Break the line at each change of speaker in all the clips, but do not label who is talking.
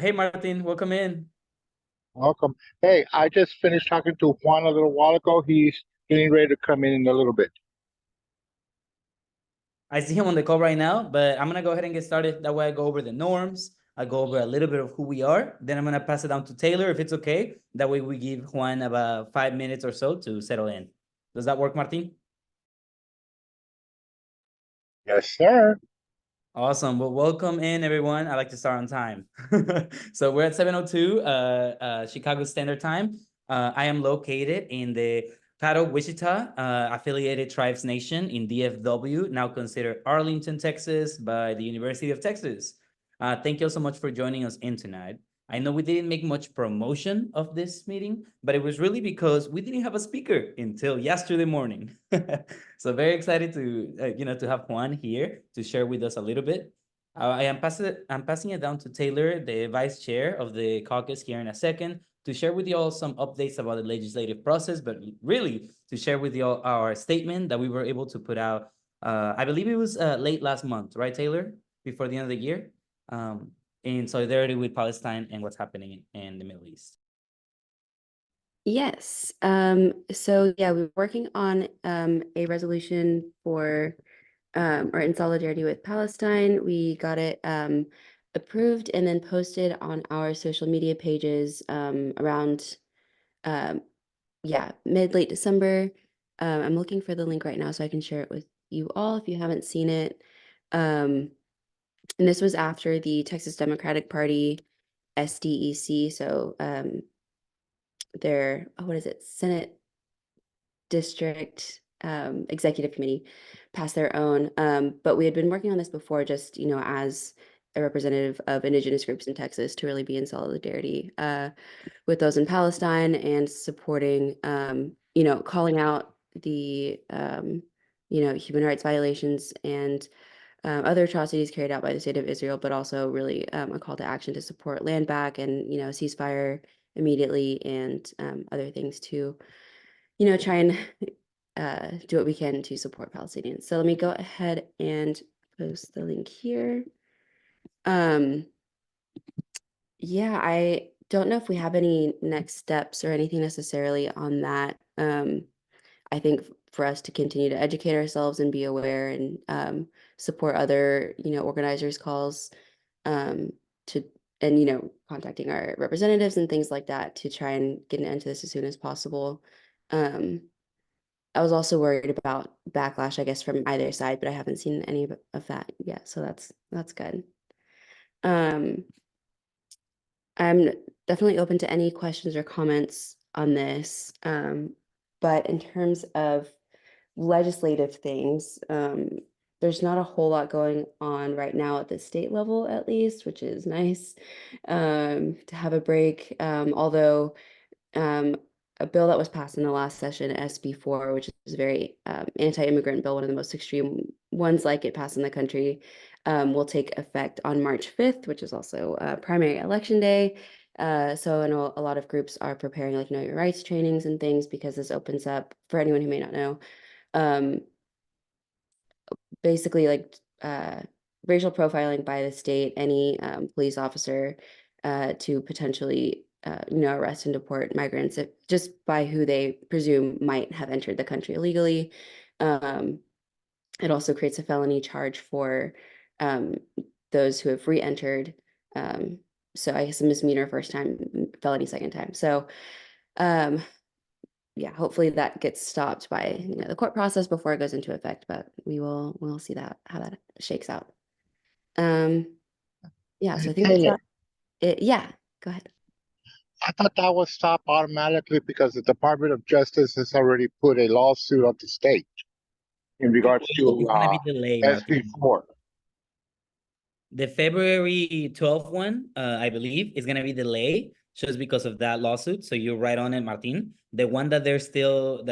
Hey, Martin, welcome in.
Welcome. Hey, I just finished talking to Juan a little while ago. He's getting ready to come in a little bit.
I see him on the call right now, but I'm gonna go ahead and get started. That way I go over the norms. I go over a little bit of who we are. Then I'm gonna pass it down to Taylor if it's okay. That way we give Juan about 5 minutes or so to settle in. Does that work, Martin?
Yes, sir.
Awesome. Well, welcome in, everyone. I like to start on time. So we're at 7:02 Chicago Standard Time. I am located in the Pato, Wichita affiliated tribes nation in DFW, now considered Arlington, Texas, by the University of Texas. Thank you all so much for joining us in tonight. I know we didn't make much promotion of this meeting, but it was really because we didn't have a speaker until yesterday morning. So very excited to have Juan here to share with us a little bit. I'm passing it down to Taylor, the vice chair of the caucus, here in a second, to share with you all some updates about the legislative process, but really to share with you all our statement that we were able to put out. I believe it was late last month, right, Taylor? Before the end of the year, in solidarity with Palestine and what's happening in the Middle East.
Yes. So yeah, we're working on a resolution for or in solidarity with Palestine. We got it approved and then posted on our social media pages around mid-late December. I'm looking for the link right now so I can share it with you all if you haven't seen it. And this was after the Texas Democratic Party SDEC, so their Senate District Executive Committee passed their own. But we had been working on this before, just as a representative of Indigenous groups in Texas, to really be in solidarity with those in Palestine and supporting, calling out the human rights violations and other atrocities carried out by the state of Israel, but also really a call to action to support land back and ceasefire immediately and other things to try and do what we can to support Palestinians. So let me go ahead and post the link here. Yeah, I don't know if we have any next steps or anything necessarily on that. I think for us to continue to educate ourselves and be aware and support other, organizers' calls to and contacting our representatives and things like that to try and get an end to this as soon as possible. I was also worried about backlash, I guess, from either side, but I haven't seen any of that yet, so that's good. I'm definitely open to any questions or comments on this. But in terms of legislative things, there's not a whole lot going on right now at the state level, at least, which is nice to have a break. Although a bill that was passed in the last session, SB4, which is a very anti-immigrant bill, one of the most extreme ones like it passed in the country, will take effect on March 5th, which is also primary election day. So I know a lot of groups are preparing know your rights trainings and things because this opens up, for anyone who may not know, basically racial profiling by the state, any police officer to potentially arrest and deport migrants just by who they presume might have entered the country illegally. It also creates a felony charge for those who have re-entered. So I guess a misdemeanor first time, felony second time. So yeah, hopefully that gets stopped by the court process before it goes into effect, but we'll see how that shakes out. Yeah, so I think
Taylor,
yeah, go ahead.
I thought that would stop automatically because the Department of Justice has already put a lawsuit on the state in regards
It's
to
gonna be delayed, Martin.
SB4.
The February 12th one, I believe, is gonna be delayed just because of that lawsuit. So you're right on it, Martin. The one that they're still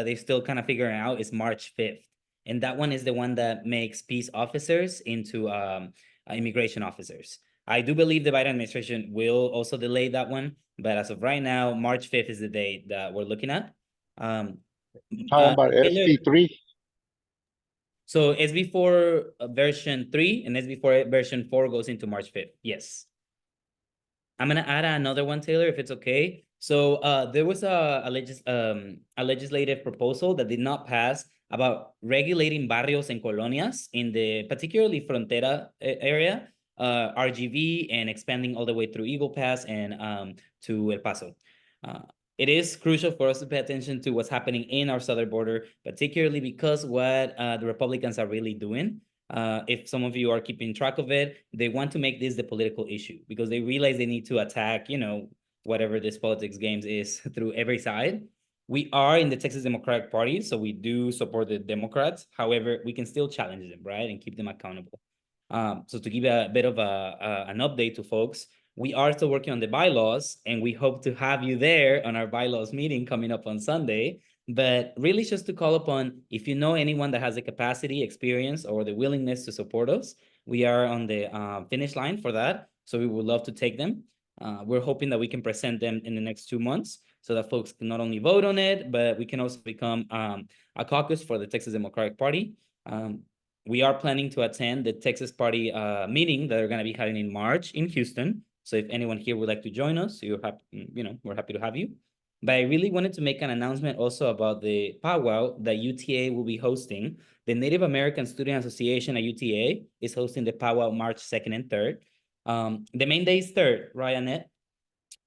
kind of figuring out is March 5th. And that one is the one that makes peace officers into immigration officers. I do believe the Biden administration will also delay that one, but as of right now, March 5th is the date that we're looking at.
Talking about
Taylor,
SB3.
so SB4 version 3 and SB4 version 4 goes into March 5th. Yes. I'm gonna add another one, Taylor, if it's okay. So there was a legislative proposal that did not pass about regulating barrios and colonias in the particularly frontera area, RGV, and expanding all the way through Eagle Pass and to El Paso. It is crucial for us to pay attention to what's happening in our southern border, particularly because what the Republicans are really doing. If some of you are keeping track of it, they want to make this the political issue because they realize they need to attack, whatever this politics games is through every side. We are in the Texas Democratic Party, so we do support the Democrats. However, we can still challenge them, right, and keep them accountable. So to give a bit of an update to folks, we are still working on the bylaws, and we hope to have you there on our bylaws meeting coming up on Sunday. But really just to call upon, if you know anyone that has the capacity, experience, or the willingness to support us, we are on the finish line for that. So we would love to take them. We're hoping that we can present them in the next 2 months so that folks can not only vote on it, but we can also become a caucus for the Texas Democratic Party. We are planning to attend the Texas Party meeting that they're going to be having in March in Houston. So if anyone here would like to join us, we're happy to have you. But I really wanted to make an announcement also about the powwow that UTA will be hosting. The Native American Student Association at UTA is hosting the powwow March 2nd and 3rd. The main day is 3rd, right, Annette?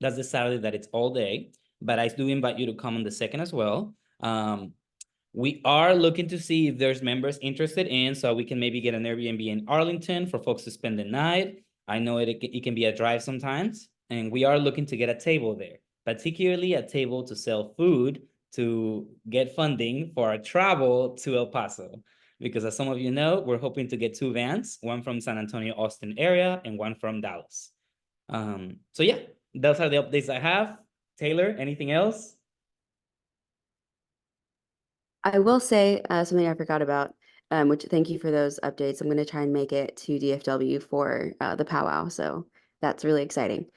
That's the Saturday that it's all day. But I do invite you to come on the 2nd as well. We are looking to see if there's members interested in, so we can maybe get an Airbnb in Arlington for folks to spend the night. I know it can be a drive sometimes, and we are looking to get a table there, particularly a table to sell food to get funding for our travel to El Paso. Because as some of you know, we're hoping to get 2 vans, one from San Antonio, Austin area, and one from Dallas. So yeah, those are the updates I have. Taylor, anything else?
I will say something I forgot about, which thank you for those updates. I'm going to try and make it to DFW for the powwow. So that's really exciting.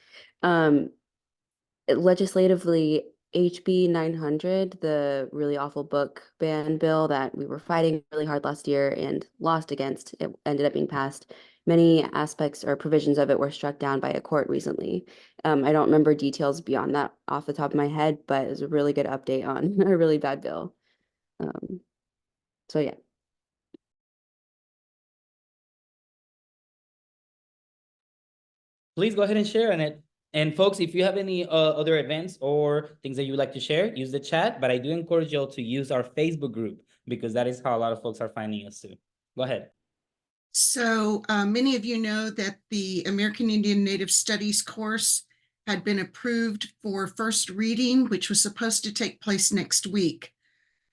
Legislatively, HB 900, the really awful book ban bill that we were fighting really hard last year and lost against, it ended up being passed. Many aspects or provisions of it were struck down by a court recently. I don't remember details beyond that off the top of my head, but it was a really good update on a really bad bill. So yeah.
Please go ahead and share on it. And folks, if you have any other events or things that you would like to share, use the chat. But I do encourage you all to use our Facebook group because that is how a lot of folks are finding us too. Go ahead.
So many of you know that the American Indian Native Studies course had been approved for first reading, which was supposed to take place next week.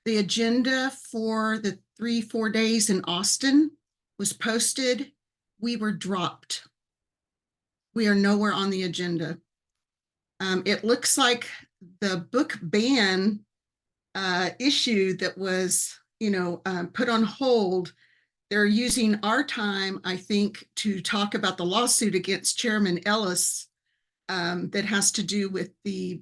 The agenda for the 3-4 days in Austin was posted. We were dropped. We are nowhere on the agenda. It looks like the book ban issue that was, put on hold. They're using our time, I think, to talk about the lawsuit against Chairman Ellis that has to do with the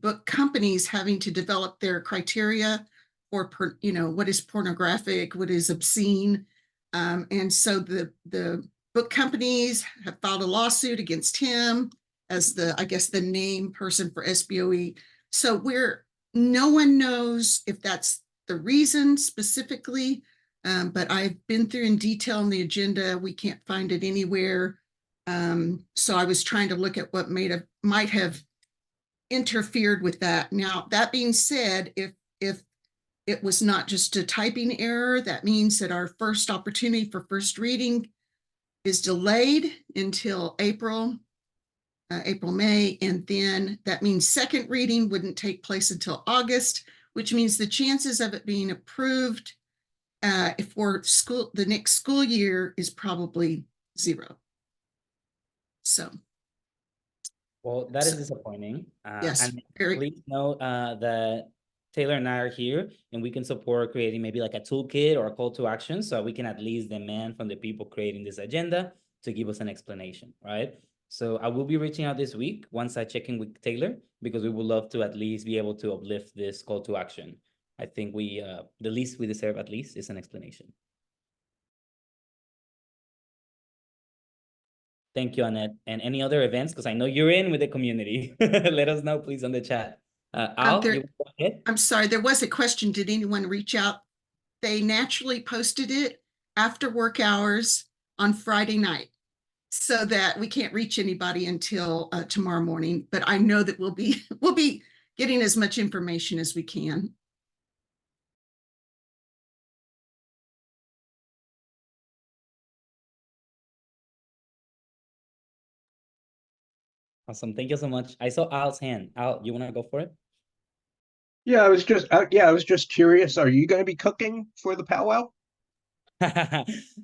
book companies having to develop their criteria for, what is pornographic, what is obscene. And so the book companies have filed a lawsuit against him as the name person for SBOE. So no one knows if that's the reason specifically, but I've been through in detail on the agenda. We can't find it anywhere. So I was trying to look at what might have interfered with that. Now, that being said, if it was not just a typing error, that means that our first opportunity for first reading is delayed until April, May, and then that means second reading wouldn't take place until August, which means the chances of it being approved for the next school year is probably 0. So.
Well, that is disappointing.
Yes,
and
very.
please know that Taylor and I are here and we can support creating maybe like a toolkit or a call to action so we can at least demand from the people creating this agenda to give us an explanation, right? So I will be reaching out this week once I check in with Taylor because we would love to at least be able to uplift this call to action. I think the least we deserve at least is an explanation. Thank you, Annette. And any other events? Because I know you're in with the community. Let us know, please, on the chat. Al,
there-
you go ahead.
I'm sorry, there was a question. Did anyone reach out? They naturally posted it after work hours on Friday night so that we can't reach anybody until tomorrow morning. But I know that we'll be getting as much information as we can.
Awesome. Thank you so much. I saw Al's hand. Al, you want to go for it?
Yeah, I was just curious. Are you going to be cooking for the powwow?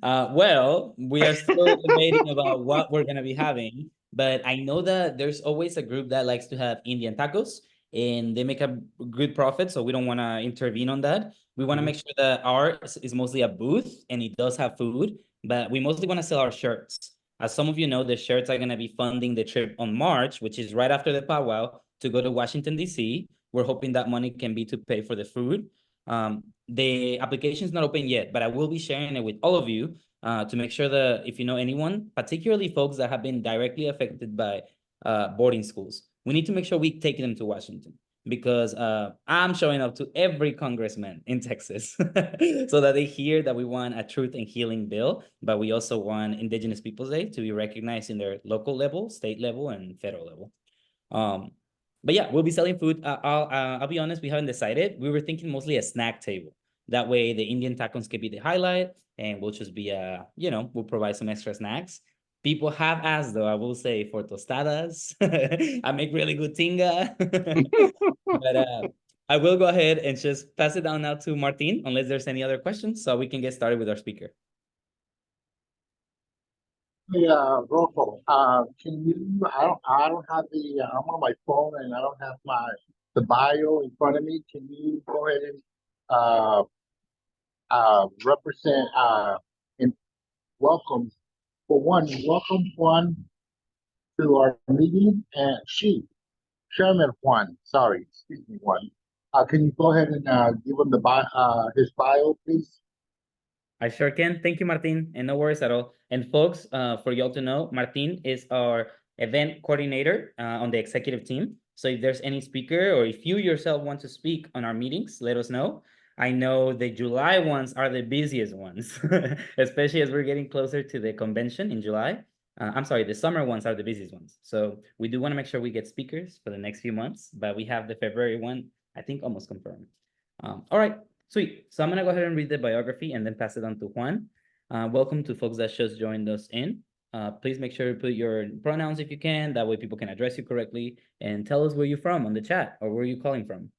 Well, we are still debating about what we're gonna be having, but I know that there's always a group that likes to have Indian tacos, and they make a good profit, so we don't want to intervene on that. We want to make sure that ours is mostly a booth, and it does have food, but we mostly want to sell our shirts. As some of you know, the shirts are gonna be funding the trip on March, which is right after the powwow, to go to Washington, D.C. We're hoping that money can be to pay for the food. The application is not open yet, but I will be sharing it with all of you to make sure that if you know anyone, particularly folks that have been directly affected by boarding schools, we need to make sure we take them to Washington, because I'm showing up to every congressman in Texas so that they hear that we want a truth and healing bill, but we also want Indigenous Peoples Day to be recognized in their local level, state level, and federal level. But yeah, we'll be selling food. I'll be honest, we haven't decided. We were thinking mostly a snack table. That way the Indian tacos could be the highlight, and we'll just be, we'll provide some extra snacks. People have asked, though, I will say, for tostadas. I make really good tinga. But I will go ahead and just pass it down now to Martin, unless there's any other questions, so we can get started with our speaker.
Yeah, Rocco, can you, I don't have I'm on my phone and I don't have the bio in front of me. Can you go ahead and, represent, and welcome, welcome Juan to our meeting, and Chairman Juan, sorry, excuse me, Juan. Can you go ahead and, give him his bio, please?
I sure can. Thank you, Martin, and no worries at all. And folks, for y'all to know, Martin is our event coordinator on the executive team. So if there's any speaker, or if you yourself want to speak on our meetings, let us know. I know the July ones are the busiest ones, especially as we're getting closer to the convention in July. I'm sorry, the summer ones are the busiest ones. So we do want to make sure we get speakers for the next few months, but we have the February one, I think, almost confirmed. All right. Sweet. So I'm going to go ahead and read the biography and then pass it on to Juan. Welcome to folks that just joined us in. Please make sure to put your pronouns if you can. That way people can address you correctly. And tell us where you're from on the chat, or where you're calling from.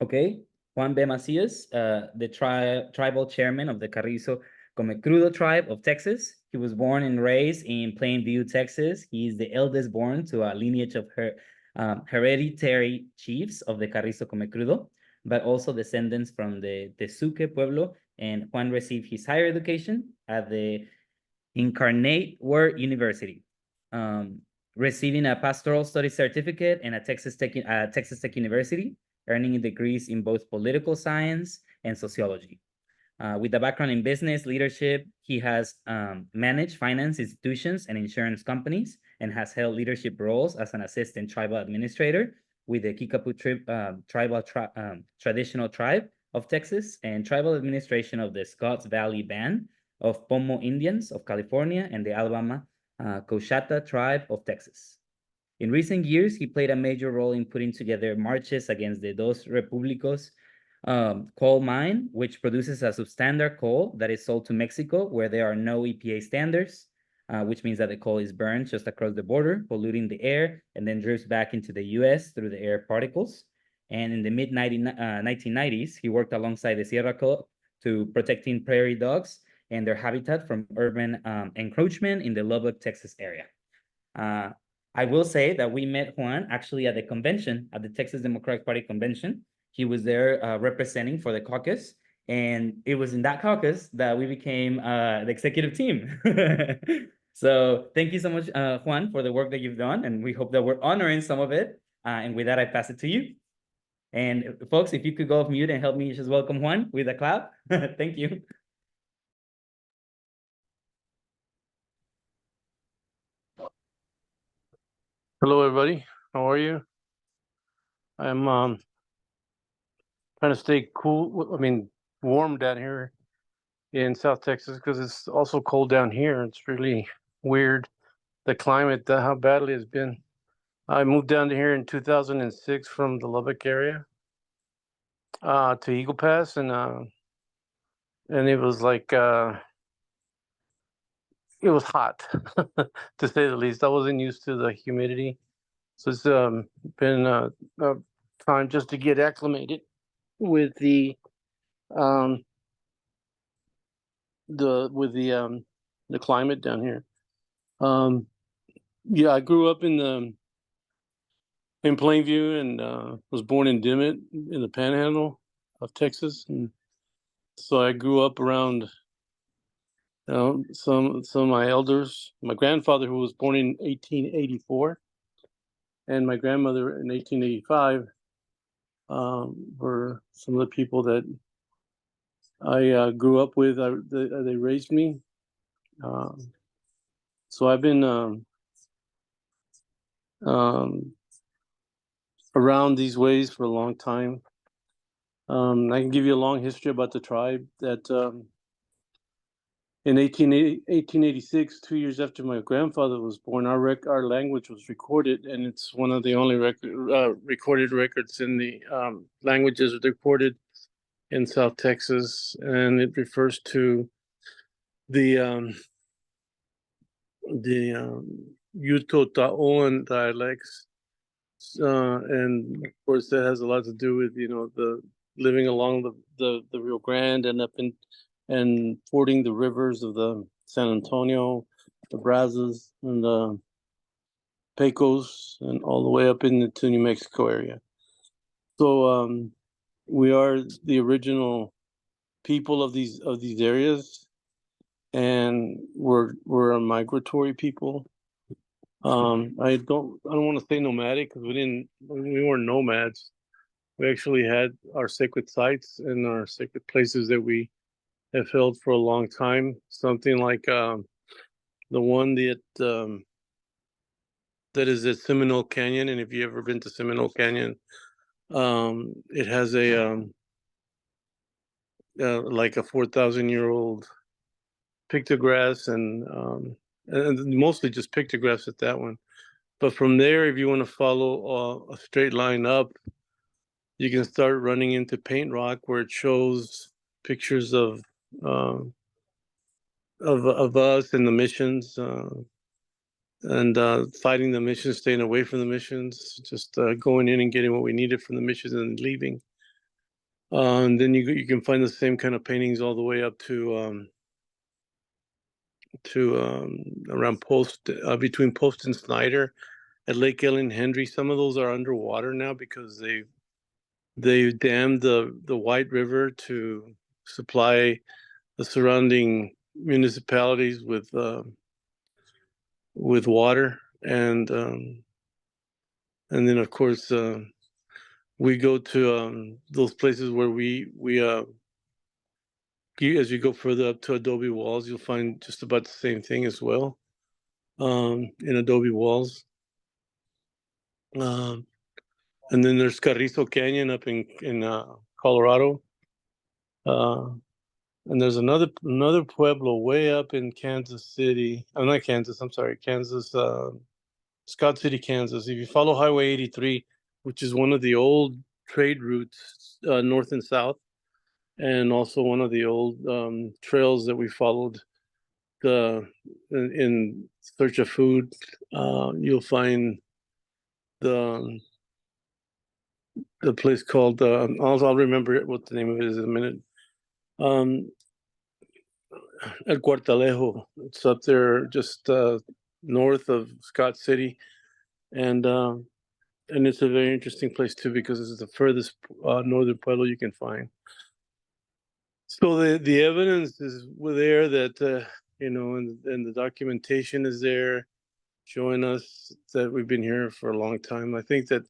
Okay. Juan B. Mancias, the tribal chairman of the Carrizo Comecrudo tribe of Texas. He was born and raised in Plainview, Texas. He is the eldest born to a lineage of hereditary chiefs of the Carrizo Comecrudo, but also descendants from the Tesuque Pueblo. And Juan received his higher education at the Incarnate Word University, receiving a pastoral studies certificate and a Texas Tech University, earning degrees in both political science and sociology. With a background in business leadership, he has managed finance institutions and insurance companies, and has held leadership roles as an assistant tribal administrator with the Kickapoo traditional tribe of Texas, and tribal administration of the Scotts Valley Band of Pomo Indians of California, and the Alabama Coshata tribe of Texas. In recent years, he played a major role in putting together marches against the Dos Republicos coal mine, which produces a substandard coal that is sold to Mexico, where there are no EPA standards, which means that the coal is burned just across the border, polluting the air, and then drifts back into the US through the air particles. And in the mid-1990s, he worked alongside the Sierra Club to protecting prairie dogs and their habitat from urban encroachment in the Lubbock, Texas area. I will say that we met Juan actually at the convention, at the Texas Democratic Party convention. He was there representing for the caucus, and it was in that caucus that we became the executive team. So thank you so much, Juan, for the work that you've done, and we hope that we're honoring some of it. And with that, I pass it to you. And folks, if you could go off mute and help me just welcome Juan with a clap. Thank you.
Hello, everybody. How are you? I'm trying to stay cool. I mean, warm down here in South Texas because it's also cold down here. It's really weird, the climate, how badly it's been. I moved down to here in 2006 from the Lubbock area to Eagle Pass, and it was like it was hot to say the least. I wasn't used to the humidity, so it's been a time just to get acclimated with um the climate down here. Yeah, I grew up in Plainview and was born in Dimmitt in the Panhandle of Texas, and so I grew up around some of my elders. My grandfather, who was born in 1884, and my grandmother in 1885, were some of the people that I grew up with. They raised me. So I've been around these ways for a long time. I can give you a long history about the tribe that in 1886, 2 years after my grandfather was born, our language was recorded, and it's one of the only recorded records in the languages recorded in South Texas, and it refers to the Yuto-Taoan dialects, and of course that has a lot to do with the living along the Rio Grande and up in and fording the rivers of the San Antonio, the Brazos, and the Pecos, and all the way up into New Mexico area. So we are the original people of these areas, and we're a migratory people. I don't want to say nomadic because we weren't nomads. We actually had our sacred sites and our sacred places that we have held for a long time. Something like the one that is at Seminole Canyon, and if you ever been to Seminole Canyon, it has a like a 4,000-year-old pictographs and mostly just pictographs at that one. But from there, if you want to follow a straight line up, you can start running into Paint Rock, where it shows pictures of us and the missions, and fighting the missions, staying away from the missions, just going in and getting what we needed from the missions and leaving. And then you can find the same kind of paintings all the way up to around Post, between Post and Snyder at Lake Ellen Hendry. Some of those are underwater now because they dammed the White River to supply the surrounding municipalities with water, and then of course we go to those places where we as you go further up to adobe walls, you'll find just about the same thing as well, in adobe walls. And then there's Carrizo Canyon up in Colorado, and there's another pueblo way up in Kansas City. Oh, not Kansas. I'm sorry, Kansas. Scott City, Kansas. If you follow Highway 83, which is one of the old trade routes north and south, and also one of the old trails that we followed in search of food, you'll find the place called I'll remember what the name of it is in a minute. El Cuartalejo. It's up there just north of Scott City, and it's a very interesting place too because it's the furthest northern pueblo you can find. So the evidence is there that and the documentation is there, showing us that we've been here for a long time. I think that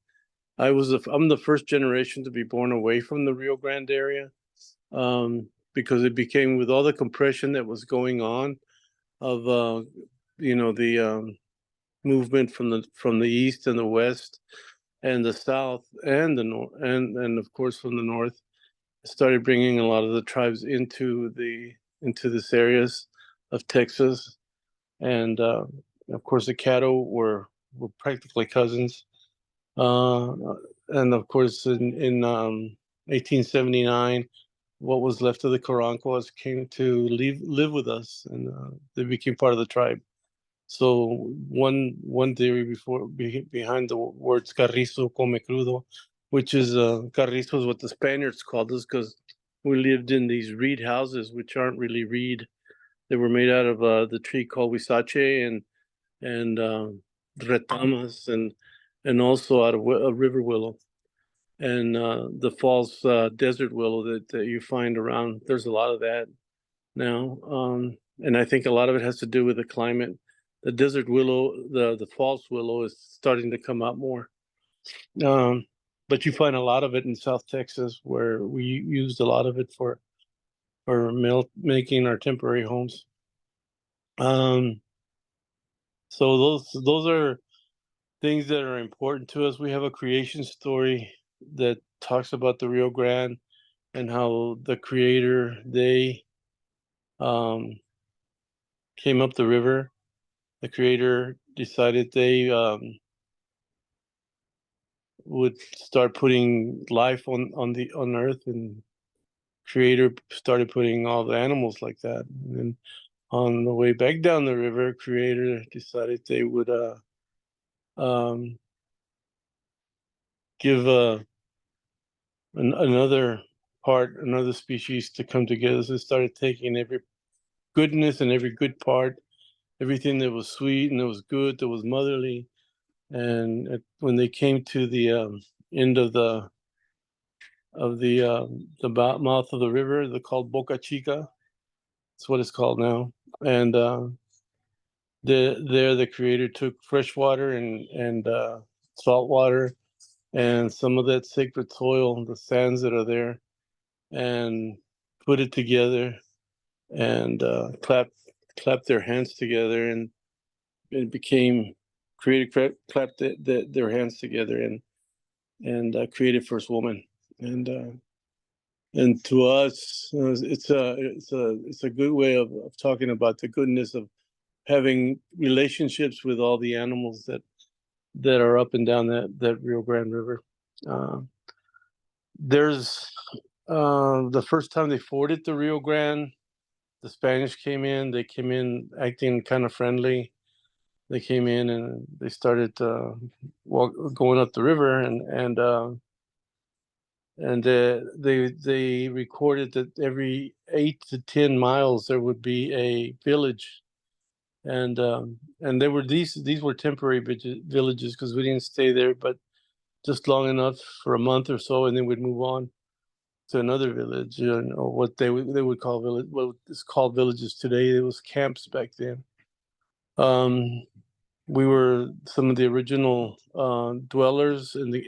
I'm the first generation to be born away from the Rio Grande area, because it became, with all the compression that was going on of the movement from the east and the west and the south and the north, and of course from the north, started bringing a lot of the tribes into this areas of Texas. And of course the cattle were practically cousins. And of course in 1879, what was left of the Karankawas came to live with us, and they became part of the tribe. So one theory behind the words Carrizo, Comecrudo, which is Carrizo is what the Spaniards called us, because we lived in these reed houses, which aren't really reed. They were made out of the tree called huizache and retamas, and also out of a river willow, and the false desert willow that you find around. There's a lot of that now, and I think a lot of it has to do with the climate. The desert willow, the false willow, is starting to come out more, but you find a lot of it in South Texas, where we used a lot of it for making our temporary homes. So those are things that are important to us. We have a creation story that talks about the Rio Grande and how the creator, they came up the river. The creator decided they would start putting life on Earth, and creator started putting all the animals like that. And then on the way back down the river, creator decided they would give another species to come together. So they started taking every goodness and every good part, everything that was sweet and that was good, that was motherly. And when they came to the end of the mouth of the river, they're called Boca Chica. That's what it's called now. And the creator took fresh water and salt water and some of that sacred soil, the sands that are there, and put it together and clapped their hands together, and it became created. Clapped their hands together and created first woman. And to us, it's a good way of talking about the goodness of having relationships with all the animals that are up and down that Rio Grande River. There's the first time they forded the Rio Grande, the Spanish came in. They came in acting kind of friendly. They came in and they started going up the river, and they recorded that every 8 to 10 miles there would be a village, and they were these were temporary villages, because we didn't stay there, but just long enough for a month or so, and then we'd move on to another village, or what they would call village. What is called villages today. It was camps back then. We were some of the original dwellers in the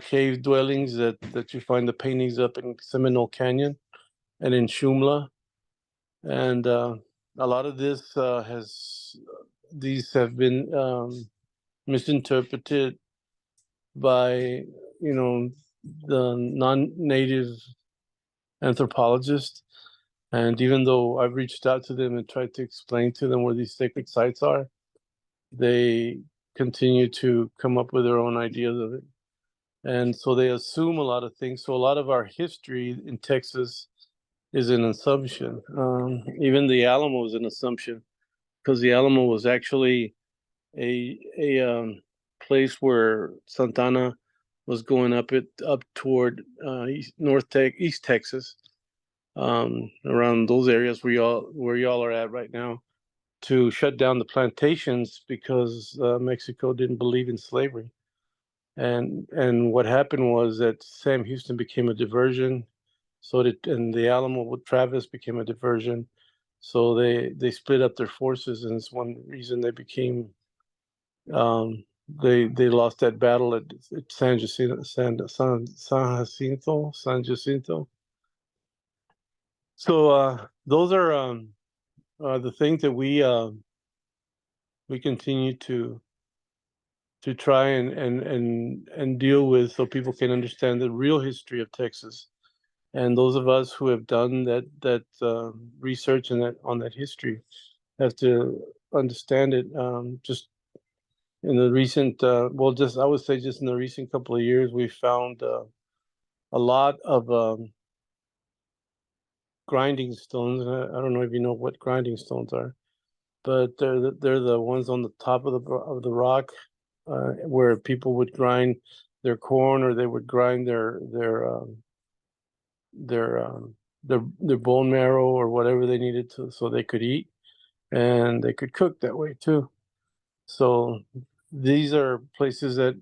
cave dwellings that you find the paintings up in Seminole Canyon and in Shumla, and a lot of this these have been misinterpreted by the non-native anthropologists. And even though I've reached out to them and tried to explain to them where these sacred sites are, they continue to come up with their own ideas of it. And so they assume a lot of things. So a lot of our history in Texas is an assumption. Even the Alamo is an assumption, because the Alamo was actually a place where Santana was going up toward East Texas, around those areas where y'all are at right now, to shut down the plantations, because Mexico didn't believe in slavery. And what happened was that Sam Houston became a diversion, and the Alamo with Travis became a diversion. So they split up their forces, and it's one reason they became they lost that battle at San Jacinto. So those are the things that we we continue to try and deal with, so people can understand the real history of Texas. And those of us who have done that research and that on that history have to understand it. Just in the recent, well, just I would say just in the recent couple of years, we found a lot of grinding stones. I don't know if you know what grinding stones are, but they're the ones on the top of the rock, where people would grind their corn, or they would grind their bone marrow or whatever they needed to, so they could eat, and they could cook that way too. So these are places that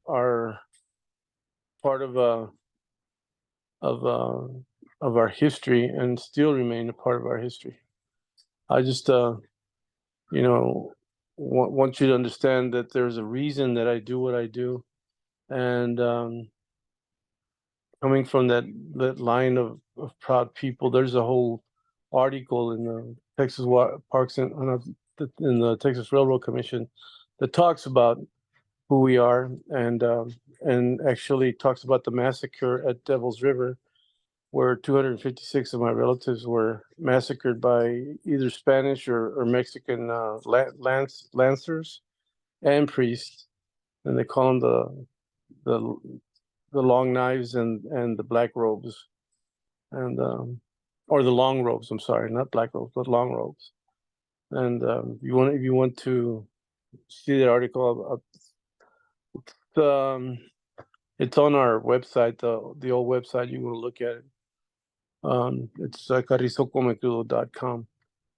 are part of our history and still remain a part of our history. I just want you to understand that there's a reason that I do what I do, and coming from that line of proud people, there's a whole article in the Texas Parks and in the Texas Railroad Commission that talks about who we are, and actually talks about the massacre at Devil's River, where 256 of my relatives were massacred by either Spanish or Mexican lancers and priests, and they call them the long knives and the black robes, and or the long robes. I'm sorry, not black robes, but long robes. And if you want to see the article, it's on our website, the old website. You want to look at it. It's carrizocomecrudo.com.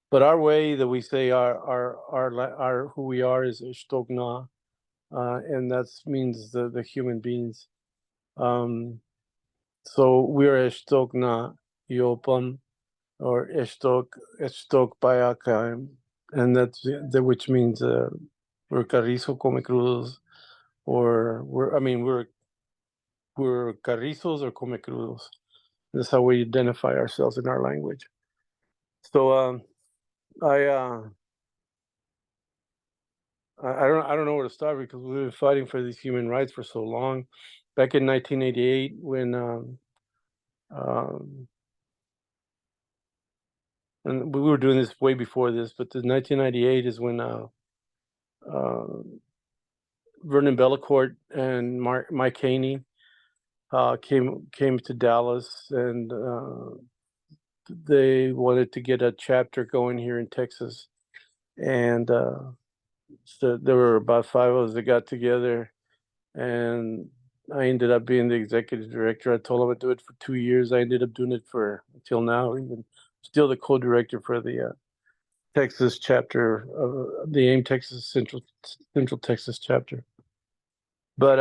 But our way that we say our who we are is Ishtogna, and that means the human beings. So we're Ishtogna Yopam, or Ishtok Bayakaim, and that's which means we're Carrizo Comecrudos, or we're Carrizos or Comecrudos. That's how we identify ourselves in our language. So I don't know where to start, because we've been fighting for these human rights for so long. Back in 1988, when and we were doing this way before this, but the 1998 is when Vernon Bellecourt and Mike Haney came to Dallas, and they wanted to get a chapter going here in Texas, and so there were about 5 of us that got together, and I ended up being the executive director. I told them I'd do it for 2 years. I ended up doing it for until now, even still the co-director for the Texas chapter of the AIM Texas Central Texas chapter. But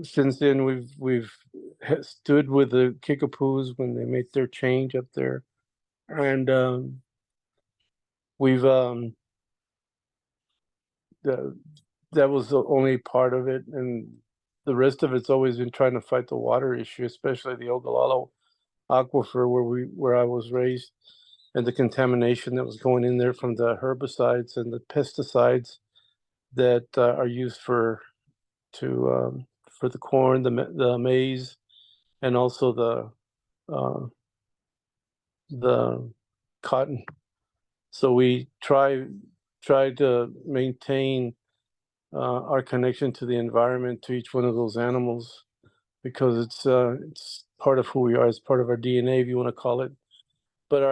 since then, we've stood with the Kickapoos when they made their change up there, and we've that was the only part of it, and the rest of it's always been trying to fight the water issue, especially the Ogallala aquifer where I was raised, and the contamination that was going in there from the herbicides and the pesticides that are used for the corn, the maize, and also the cotton. So we try to maintain our connection to the environment, to each one of those animals, because it's part of who we are. It's part of our DNA, if you want to call it. But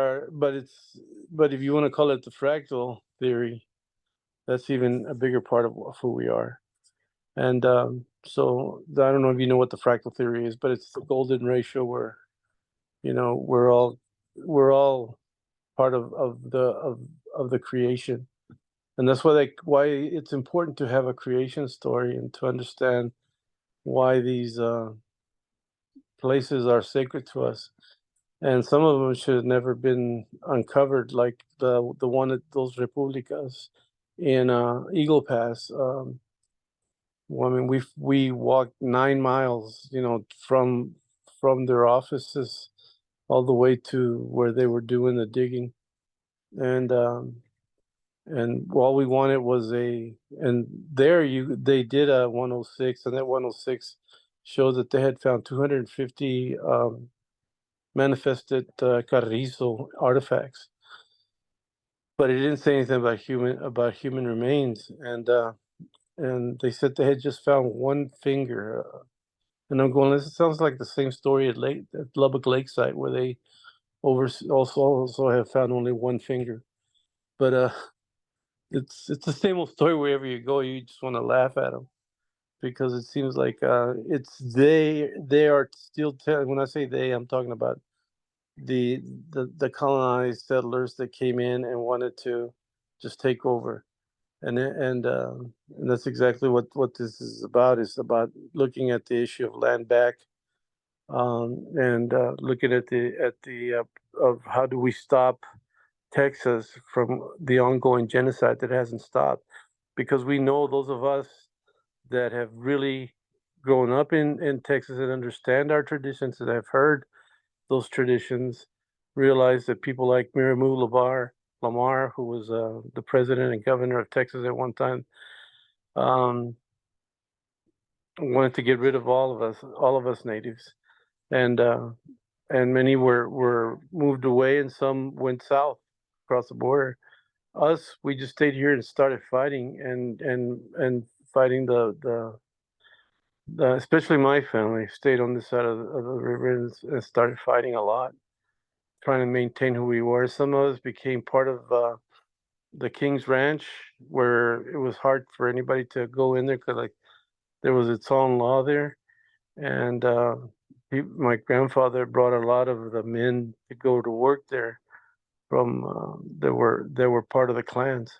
if you want to call it the fractal theory, that's even a bigger part of who we are. And so I don't know if you know what the fractal theory is, but it's the golden ratio where, we're all part of the creation. And that's why it's important to have a creation story and to understand why these places are sacred to us. And some of them should have never been uncovered, like the one at those Republicas in Eagle Pass. We walked 9 miles, from their offices all the way to where they were doing the digging, and and all we wanted was and there they did a 106, and that 106 showed that they had found 250 manifested Carrizo artifacts, but it didn't say anything about human remains, and they said they had just found one finger. And I'm going, this sounds like the same story at Lubbock Lakeside, where they also have found only one finger. But it's the same old story wherever you go. You just want to laugh at them, because it seems like they are still when I say they, I'm talking about the colonized settlers that came in and wanted to just take over. And that's exactly what this is about. It's about looking at the issue of land back, and looking at the of how do we stop Texas from the ongoing genocide that hasn't stopped, because we know those of us that have really grown up in Texas and understand our traditions and have heard those traditions realize that people like Miramu Lamar, who was the president and governor of Texas at one time, wanted to get rid of all of us natives, and many were moved away, and some went south across the border. Us, we just stayed here and started fighting, and fighting the especially my family stayed on this side of the river, and started fighting a lot, trying to maintain who we were. Some of us became part of the King's Ranch, where it was hard for anybody to go in there, because like there was its own law there, and my grandfather brought a lot of the men to go to work there from that were part of the clans.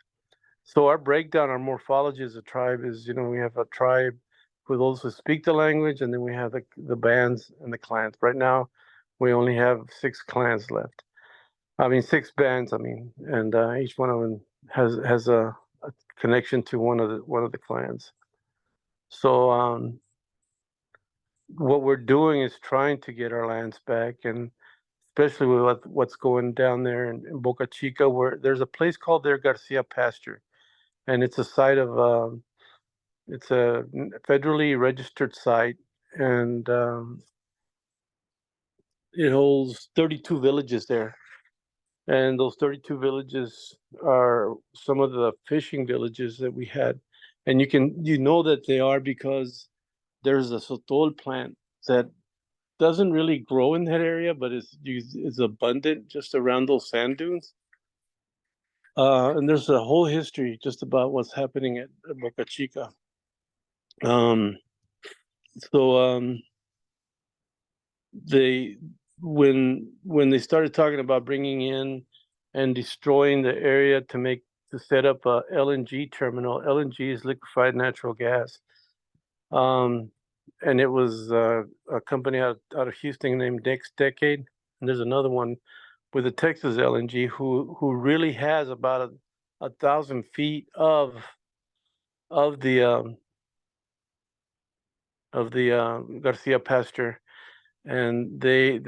So our breakdown, our morphology as a tribe is, we have a tribe for those who speak the language, and then we have the bands and the clans. Right now, we only have 6 clans left. I mean, 6 bands. I mean, and each one of them has a connection to one of the clans. So what we're doing is trying to get our lands back, and especially with what's going down there in Boca Chica, where there's a place called their Garcia pasture, and it's a site of it's a federally registered site, and it holds 32 villages there. And those 32 villages are some of the fishing villages that we had. And you know that they are because there's a sotol plant that doesn't really grow in that area, but is abundant just around those sand dunes. And there's a whole history just about what's happening at Boca Chica. They when they started talking about bringing in and destroying the area to set up a LNG terminal. LNG is liquefied natural gas. And it was a company out of Houston named Next Decade. And there's another one with the Texas LNG who really has about 1,000 feet of the Garcia pasture, and they're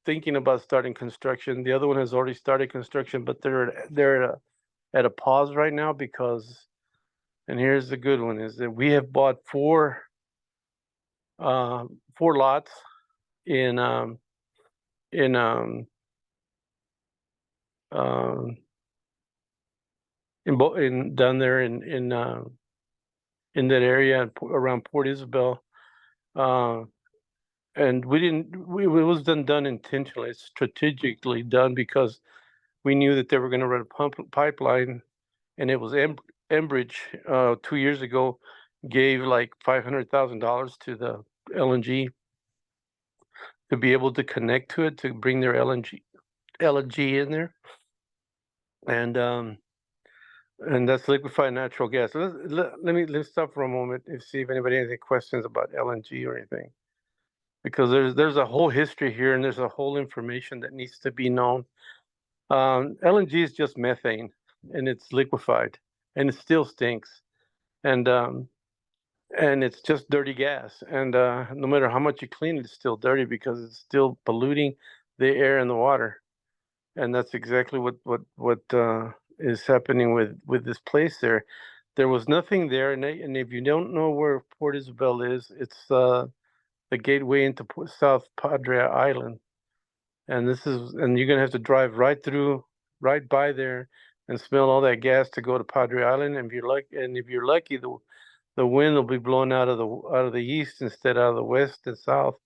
thinking about starting construction. The other one has already started construction, but they're at a pause right now because, and here's the good one, is that we have bought 4 lots in down there in that area around Port Isabel, and it was done intentionally. It's strategically done because we knew that they were going to run a pipeline, and it was Enbridge 2 years ago gave like $500,000 to the LNG to be able to connect to it, to bring their LNG in there, and that's liquefied natural gas. So let's stop for a moment and see if anybody has any questions about LNG or anything, because there's a whole history here, and there's a whole information that needs to be known. LNG is just methane, and it's liquefied, and it still stinks, and it's just dirty gas, and no matter how much you clean it, it's still dirty because it's still polluting the air and the water. and that's exactly what is happening with this place there. There was nothing there, and if you don't know where Port Isabel is, it's the gateway into South Padre Island, and you're gonna have to drive right by there, and smell all that gas to go to Padre Island. And if you're lucky, the wind will be blowing out of the east instead out of the west and south,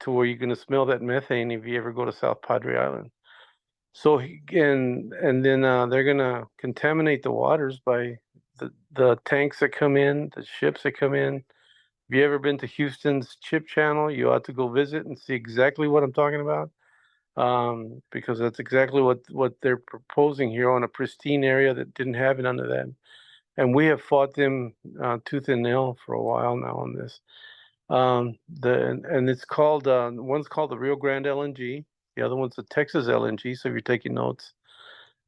to where you're gonna smell that methane if you ever go to South Padre Island. So and then they're gonna contaminate the waters by the tanks that come in, the ships that come in. If you ever been to Houston's Chip Channel, you ought to go visit and see exactly what I'm talking about, because that's exactly what they're proposing here on a pristine area that didn't have none of that. And we have fought them tooth and nail for a while now on this. It's called one's called the Rio Grande LNG, the other one's the Texas LNG. So if you're taking notes,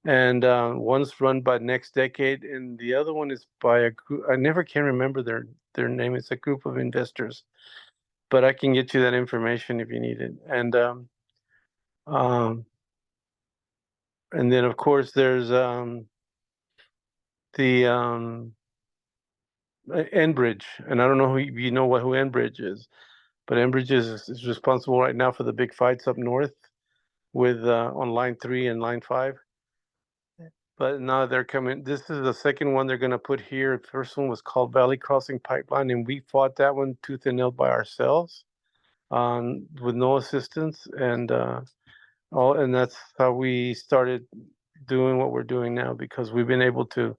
and one's run by Next Decade, and the other one is by a group. I never can remember their name. It's a group of investors, but I can get you that information if you need it. And then of course there's the Enbridge, and I don't know you know who Enbridge is, but Enbridge is responsible right now for the big fights up north with on line 3 and line 5. But now they're coming. This is the second one they're going to put here. The first one was called Valley Crossing Pipeline, and we fought that one tooth and nail by ourselves, with no assistance, and that's how we started doing what we're doing now, because we've been able to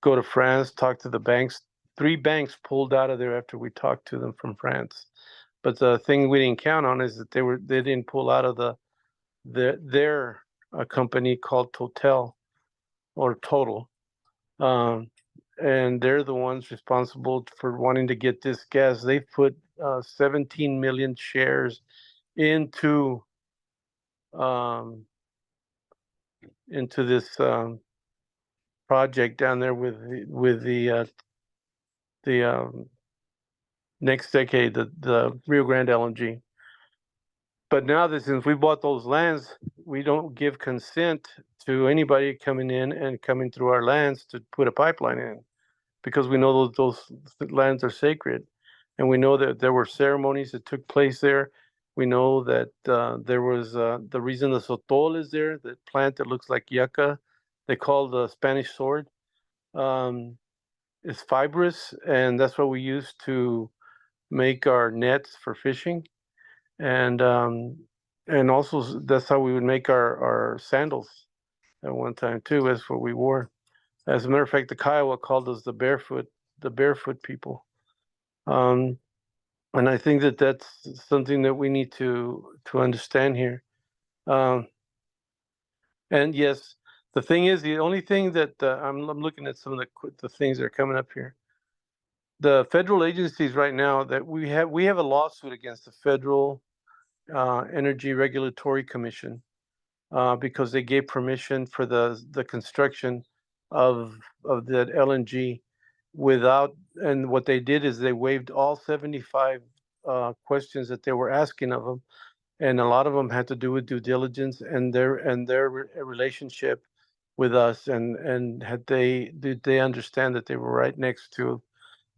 go to France, talk to the banks. 3 banks pulled out of there after we talked to them from France. But the thing we didn't count on is that they didn't pull out of their company called Total. And they're the ones responsible for wanting to get this gas. They've put 17 million shares into this project down there with the Next Decade, the Rio Grande LNG. But now that since we bought those lands, we don't give consent to anybody coming in and coming through our lands to put a pipeline in, because we know those lands are sacred, and we know that there were ceremonies that took place there. We know that there was the reason the sotol is there, that plant that looks like yucca, they call the Spanish sword, is fibrous, and that's what we use to make our nets for fishing. And also that's how we would make our sandals at one time too. That's what we wore. As a matter of fact, the Kiowa called us the barefoot people. And I think that that's something that we need to understand here. And yes, the thing is, the only thing that I'm looking at some of the things that are coming up here. The federal agencies right now that we have a lawsuit against the Federal Energy Regulatory Commission, because they gave permission for the construction of that LNG without, and what they did is they waived all 75 questions that they were asking of them, and a lot of them had to do with due diligence and their relationship with us, and did they understand that they were right next to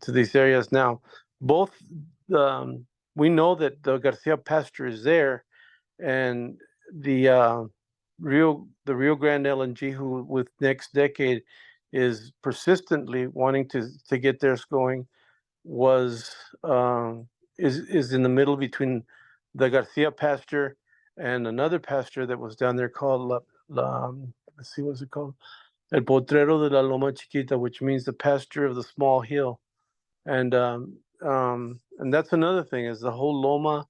these areas. Now, both we know that the Garcia pasture is there, and the Rio Grande LNG, who with Next Decade is persistently wanting to get theirs going, is in the middle between the Garcia pasture and another pasture that was down there called let's see, what's it called? El Potrero de la Loma Chiquita, which means the pasture of the small hill. And that's another thing, is the whole Loma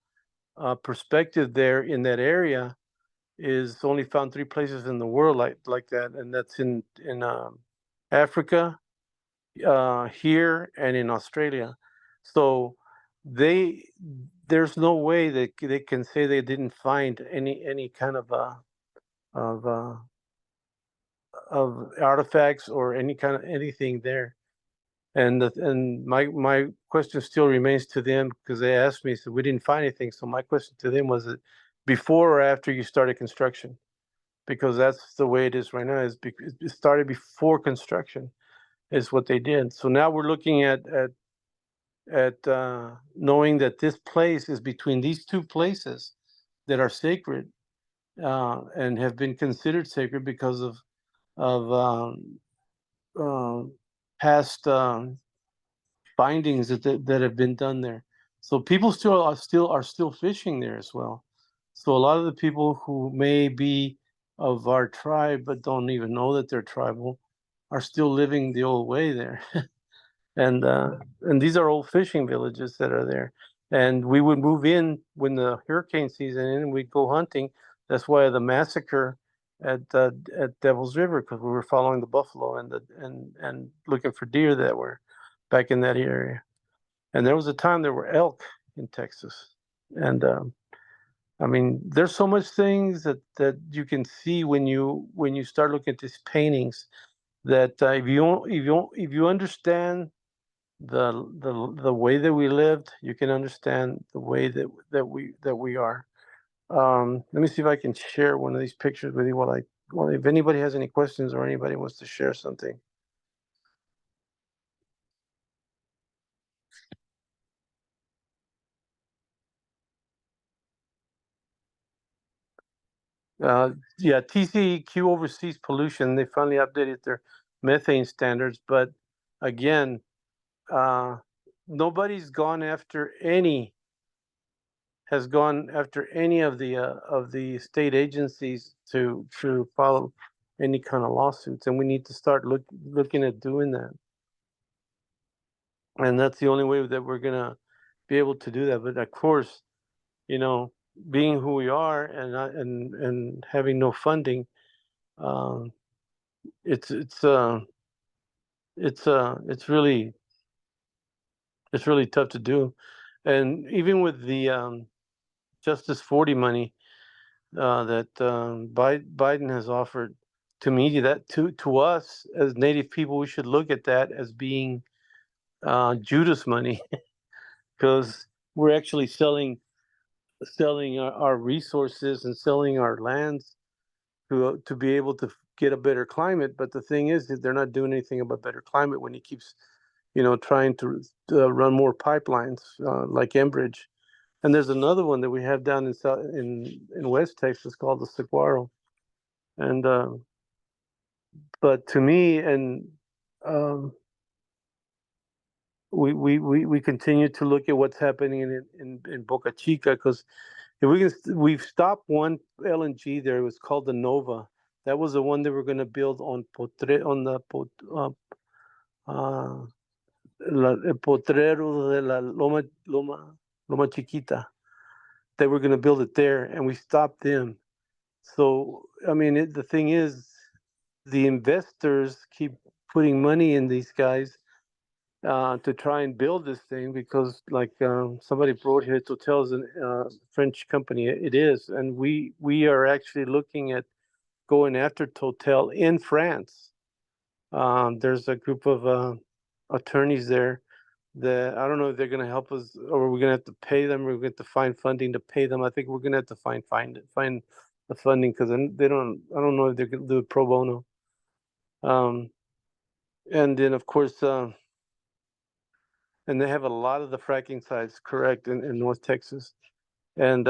perspective there in that area is only found 3 places in the world like that, and that's in Africa, here, and in Australia. So there's no way that they can say they didn't find any kind of artifacts or any kind of anything there. And my question still remains to them, because they asked me, so we didn't find anything. So my question to them was, that before or after you started construction? because that's the way it is right now. It started before construction, is what they did. So now we're looking at knowing that this place is between these two places that are sacred, and have been considered sacred because of past findings that have been done there. So people are still fishing there as well. So a lot of the people who may be of our tribe but don't even know that they're tribal are still living the old way there. And these are old fishing villages that are there. And we would move in when the hurricane season and we'd go hunting. That's why the massacre at Devil's River, because we were following the buffalo and looking for deer that were back in that area. And there was a time there were elk in Texas. And I mean, there's so much things that you can see when you start looking at these paintings, that if you understand the way that we lived, you can understand the way that we are. Let me see if I can share one of these pictures with you well, if anybody has any questions or anybody wants to share something. Yeah, TCEQ oversees pollution. They finally updated their methane standards, but again, nobody's has gone after any of the state agencies to follow any kind of lawsuits, and we need to start looking at doing that. And that's the only way that we're gonna be able to do that. But of course, being who we are and having no funding, um, it's really tough to do. And even with the Justice 40 money that Biden has offered to media, that to us as Native people, we should look at that as being Judas money, because we're actually selling our resources and selling our lands to be able to get a better climate. But the thing is that they're not doing anything about better climate when he keeps, trying to run more pipelines like Enbridge. And there's another one that we have down in West Texas called the Saguaro. And but to me, and we continue to look at what's happening in Boca Chica, because we've stopped one LNG there. It was called the Nova. That was the one that we're going to build on el Potrero de la Loma Chiquita. They were going to build it there, and we stopped them. So I mean, the thing is, the investors keep putting money in these guys to try and build this thing, because like somebody brought here, Total is a French company. It is, and we are actually looking at going after Total in France. There's a group of attorneys there that I don't know if they're going to help us, or we're going to have to pay them. We're going to have to find funding to pay them. I think we're going to have to find the funding, because I don't know if they're going to do it pro bono. And then of course, and they have a lot of the fracking sites, correct, in North Texas. And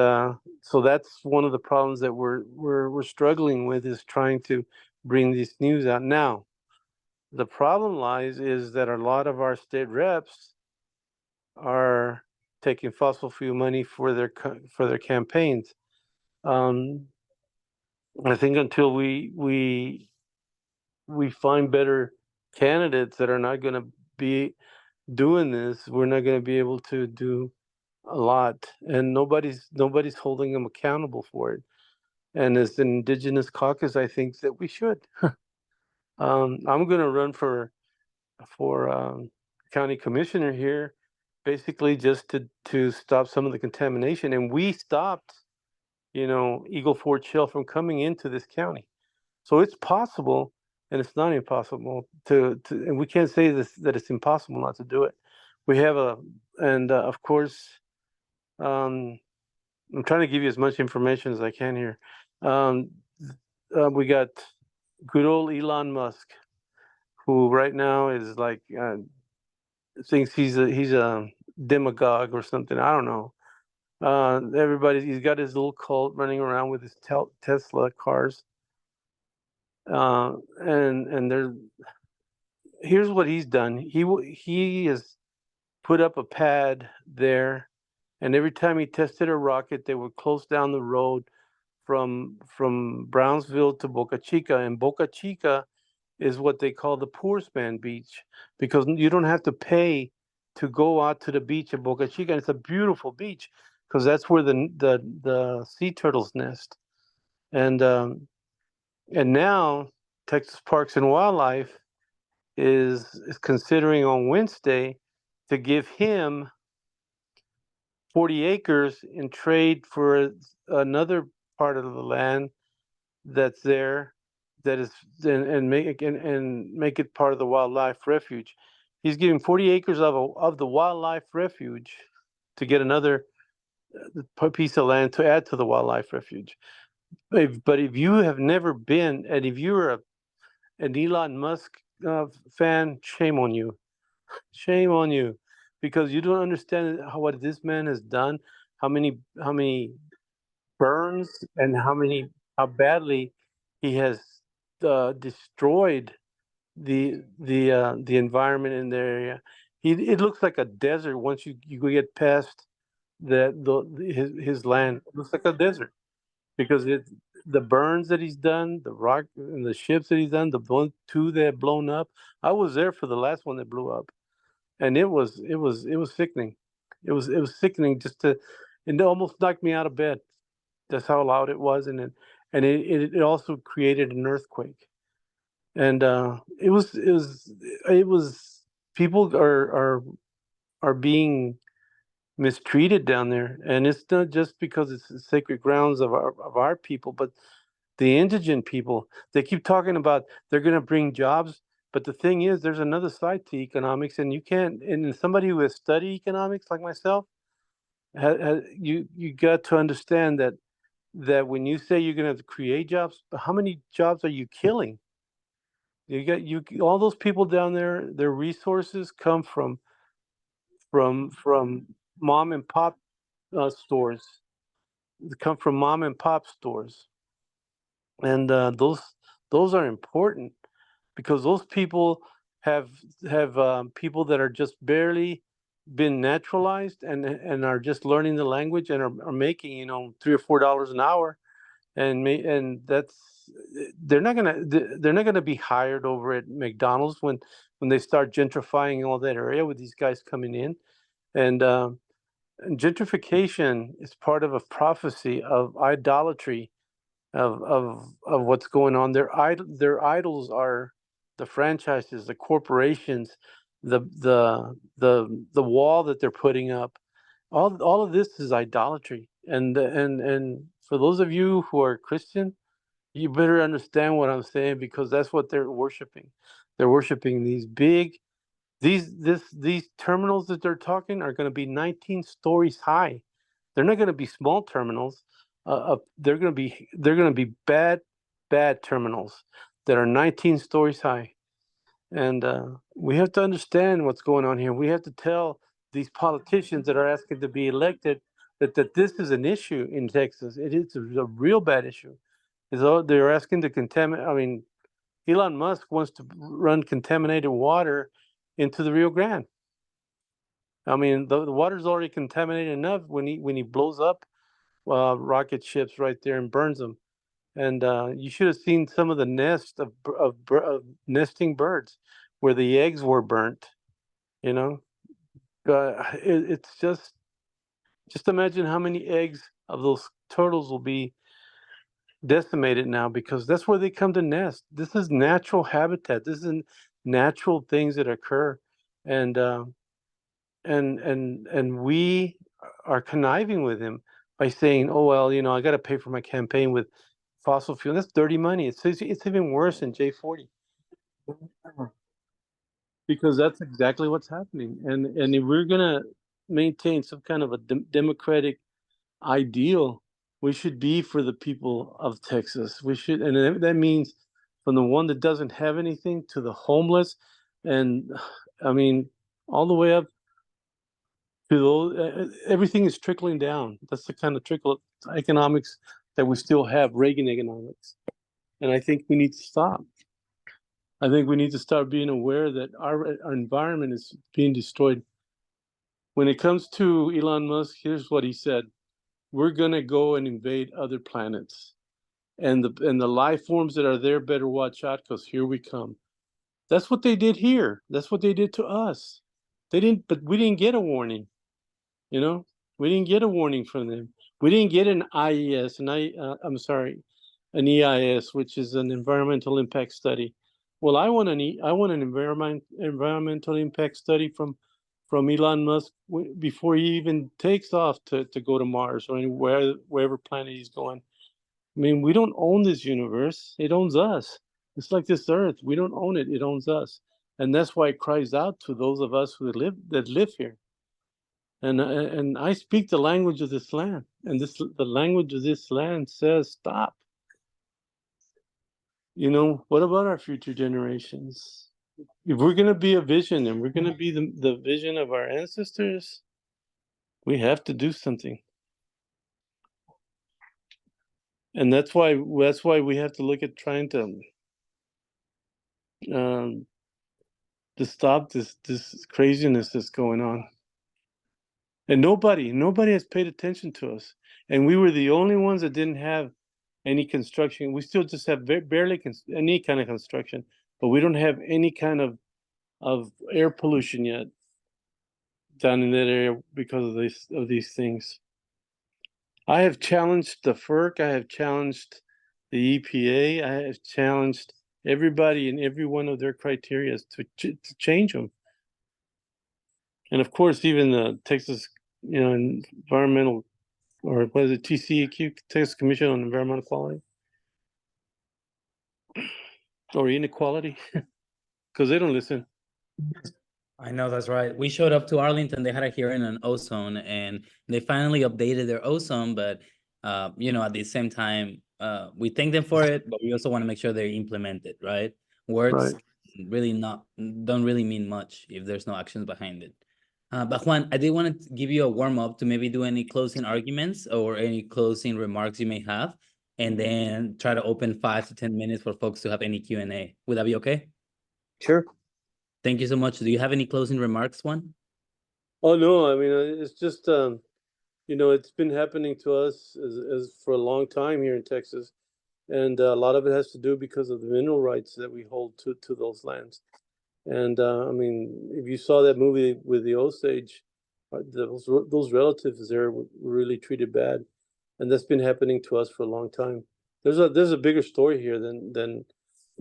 so that's one of the problems that we're struggling with, is trying to bring these news out. Now, the problem lies is that a lot of our state reps are taking fossil fuel money for their campaigns. I think until we find better candidates that are not going to be doing this, we're not going to be able to do a lot, and nobody's holding them accountable for it. And as an Indigenous caucus, I think that we should. I'm going to run for county commissioner here, basically just to stop some of the contamination. And we stopped, Eagle Ford Shell from coming into this county. So it's possible, and it's not impossible and we can't say that it's impossible not to do it. We have of course, I'm trying to give you as much information as I can here. we got good old Elon Musk, who right now is like thinks he's a demagogue or something. I don't know. He's got his little cult running around with his Tesla cars. And here's what he's done. He has put up a pad there, and every time he tested a rocket, they would close down the road from Brownsville to Boca Chica, and Boca Chica is what they call the poorest man beach, because you don't have to pay to go out to the beach at Boca Chica. And it's a beautiful beach because that's where the sea turtles nest. And now Texas Parks and Wildlife is considering on Wednesday to give him 40 acres in trade for another part of the land that's there, that is, and make it part of the wildlife refuge. He's giving 40 acres of the wildlife refuge to get another piece of land to add to the wildlife refuge. But if you have never been, and if you're an Elon Musk fan, shame on you. Shame on you, because you don't understand what this man has done, how many burns, and how badly he has destroyed the environment in the area. It looks like a desert once you get past his land. It looks like a desert because the burns that he's done, the rock and the ships that he's done, the two that have blown up. I was there for the last one that blew up, and it was sickening. It was sickening it almost knocked me out of bed. That's how loud it was, and it also created an earthquake. And it was people are being mistreated down there, and it's not just because it's the sacred grounds of our people, but the indigent people. They keep talking about they're going to bring jobs, but the thing is, there's another side to economics, and you can't. And somebody who has studied economics like myself, you got to understand that when you say you're going to create jobs, how many jobs are you killing? All those people down there. Their resources come from mom and pop stores. They come from mom and pop stores, and those are important because those people have people that are just barely been naturalized and are just learning the language and are making $3 or $4 an hour, and that's they're not gonna be hired over at McDonald's when they start gentrifying all that area with these guys coming in, and gentrification is part of a prophecy of idolatry of what's going on. Their idols are the franchises, the corporations, the wall that they're putting up. All of this is idolatry, and for those of you who are Christian, you better understand what I'm saying, because that's what they're worshiping. They're worshiping these terminals that they're talking are going to be 19 stories high. They're not going to be small terminals. They're going to be bad terminals that are 19 stories high. And we have to understand what's going on here. We have to tell these politicians that are asking to be elected that this is an issue in Texas. It is a real bad issue. They're asking to contaminate. I mean, Elon Musk wants to run contaminated water into the Rio Grande. I mean, the water's already contaminated enough when he blows up rocket ships right there and burns them. And you should have seen some of the nests of nesting birds where the eggs were burnt. It's just imagine how many eggs of those turtles will be decimated now, because that's where they come to nest. This is natural habitat. This is natural things that occur, and we are conniving with him by saying, "Oh well, I got to pay for my campaign with fossil fuel." That's dirty money. It's even worse than J40, because that's exactly what's happening. And if we're gonna maintain some kind of a democratic ideal, we should be for the people of Texas. We should, and that means from the one that doesn't have anything to the homeless, and I mean, all the way up to those, everything is trickling down. That's the kind of trickle economics that we still have, Reagan economics. And I think we need to stop. I think we need to start being aware that our environment is being destroyed. When it comes to Elon Musk, here's what he said. We're gonna go and invade other planets. And the life forms that are there better watch out, because here we come. That's what they did here. That's what they did to us. They didn't, but we didn't get a warning. You know, we didn't get a warning from them. We didn't get an IES, I'm sorry, an EIS, which is an environmental impact study. Well, I want an environmental impact study from Elon Musk before he even takes off to go to Mars or wherever planet he's going. I mean, we don't own this universe. It owns us. It's like this Earth. We don't own it. It owns us. And that's why it cries out to those of us who live here. And I speak the language of this land. And the language of this land says, stop. You know, what about our future generations? If we're going to be a vision and we're going to be the vision of our ancestors, we have to do something. And that's why we have to look at trying to stop this craziness that's going on. And nobody has paid attention to us. And we were the only ones that didn't have any construction. We still just have barely any kind of construction, but we don't have any kind of air pollution yet down in that area because of these things. I have challenged the FERC. I have challenged the EPA. I have challenged everybody in every one of their criteria to change them. And of course, even the Texas, environmental, or what is it, TCEQ, Texas Commission on Environmental Quality, or inequality, because they don't listen.
I know, that's right. We showed up to Arlington. They had a hearing on ozone, and they finally updated their ozone. But at the same time, we thank them for it, but we also want to make sure they implement it. Right? Words don't really mean much if there's no actions behind it. But Juan, I did want to give you a warm up to maybe do any closing arguments or any closing remarks you may have, and then try to open 5 to 10 minutes for folks to have any Q&A. Would that be okay?
Sure.
Thank you so much. Do you have any closing remarks, Juan?
Oh, no, I mean, it's just, it's been happening to us as for a long time here in Texas. And a lot of it has to do because of the mineral rights that we hold to those lands. And I mean, if you saw that movie with the Osage, those relatives there were really treated bad. And that's been happening to us for a long time. There's a bigger story here than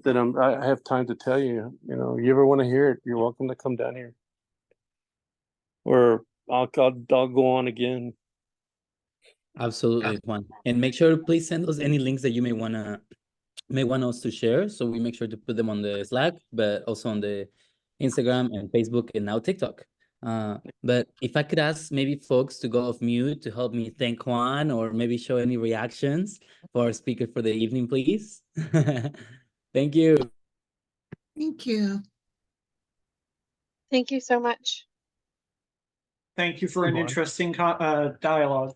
I have time to tell you. You ever want to hear it, you're welcome to come down here. Or I'll go on again.
Absolutely, Juan. And make sure to please send us any links that you may want us to share, so we make sure to put them on the Slack, but also on the Instagram and Facebook and now TikTok. But if I could ask maybe folks to go off mute to help me thank Juan, or maybe show any reactions for our speaker for the evening, please. Thank you.
Thank you.
Thank you so much.
Thank you for an interesting dialogue.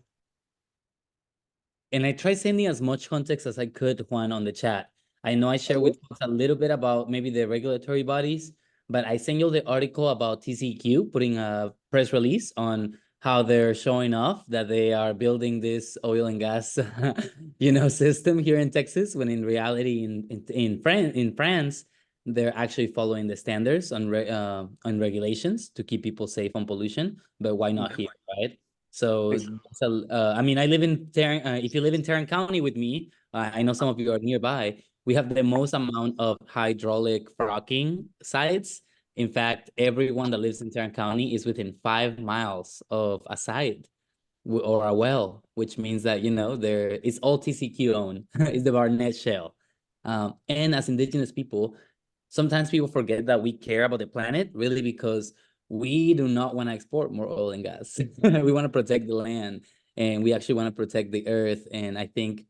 And I tried sending as much context as I could, Juan, on the chat. I know I shared with folks a little bit about maybe the regulatory bodies, but I sent you the article about TCEQ putting a press release on how they're showing off that they are building this oil and gas, system here in Texas, when in reality in France, they're actually following the standards on regulations to keep people safe on pollution. But why not here, right? So, I mean, I live in if you live in Tarrant County with me, I know some of you are nearby. We have the most amount of hydraulic fracking sites. In fact, everyone that lives in Tarrant County is within 5 miles of a site or a well, which means that, it's all TCQ owned. It's the Barnett Shale. And as Indigenous people, sometimes people forget that we care about the planet, really, because we do not want to export more oil and gas. We want to protect the land. and we actually want to protect the earth. And I think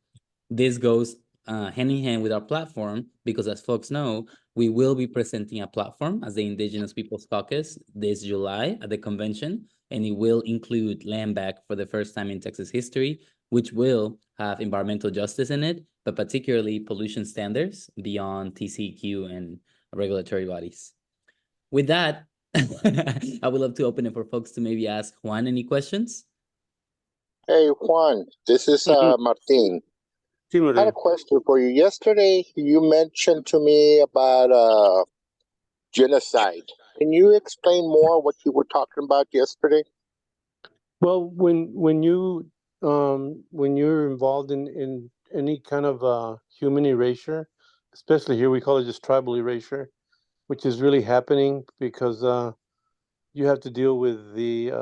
this goes hand in hand with our platform, because as folks know, we will be presenting a platform as the Indigenous Peoples Caucus this July at the convention, and it will include land back for the first time in Texas history, which will have environmental justice in it, but particularly pollution standards beyond TCEQ and regulatory bodies. With that, I would love to open it for folks to maybe ask Juan any questions.
Hey, Juan, this is Martin.
Sí,
I had
Maria.
a question for you. Yesterday, you mentioned to me about genocide. Can you explain more what you were talking about yesterday?
Well, when you're involved in any kind of human erasure, especially here we call it just tribal erasure, which is really happening because you have to deal with the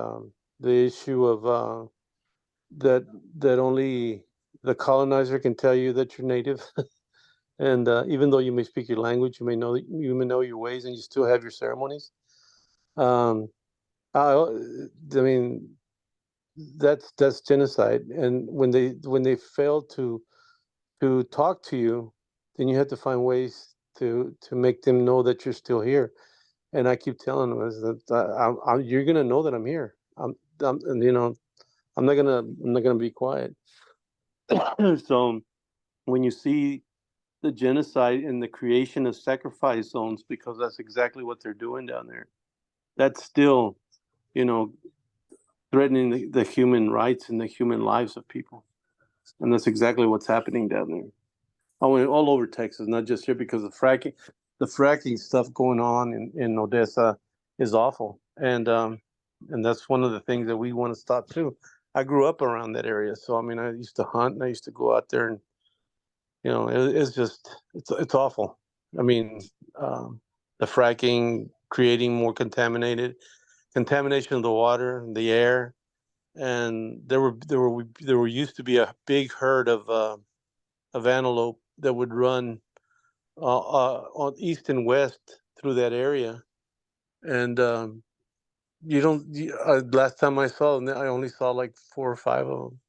issue of that only the colonizer can tell you that you're native, and even though you may speak your language, you may know your ways, and you still have your ceremonies. Um, I mean, that's genocide, and when they fail to talk to you, then you have to find ways to make them know that you're still here. And I keep telling them is that you're gonna know that I'm here. And I'm not gonna be quiet. So when you see the genocide and the creation of sacrifice zones, because that's exactly what they're doing down there, that's still, you know, threatening the human rights and the human lives of people. And that's exactly what's happening down there. All over Texas, not just here, because the fracking stuff going on in Odessa is awful. And that's one of the things that we want to stop too. I grew up around that area, so I mean, I used to hunt and I used to go out there, and it's just it's awful. I mean, the fracking creating more contamination of the water, the air, and there used to be a big herd of antelope that would run on east and west through that area, and last time I saw them, I only saw like 4 or 5 of them,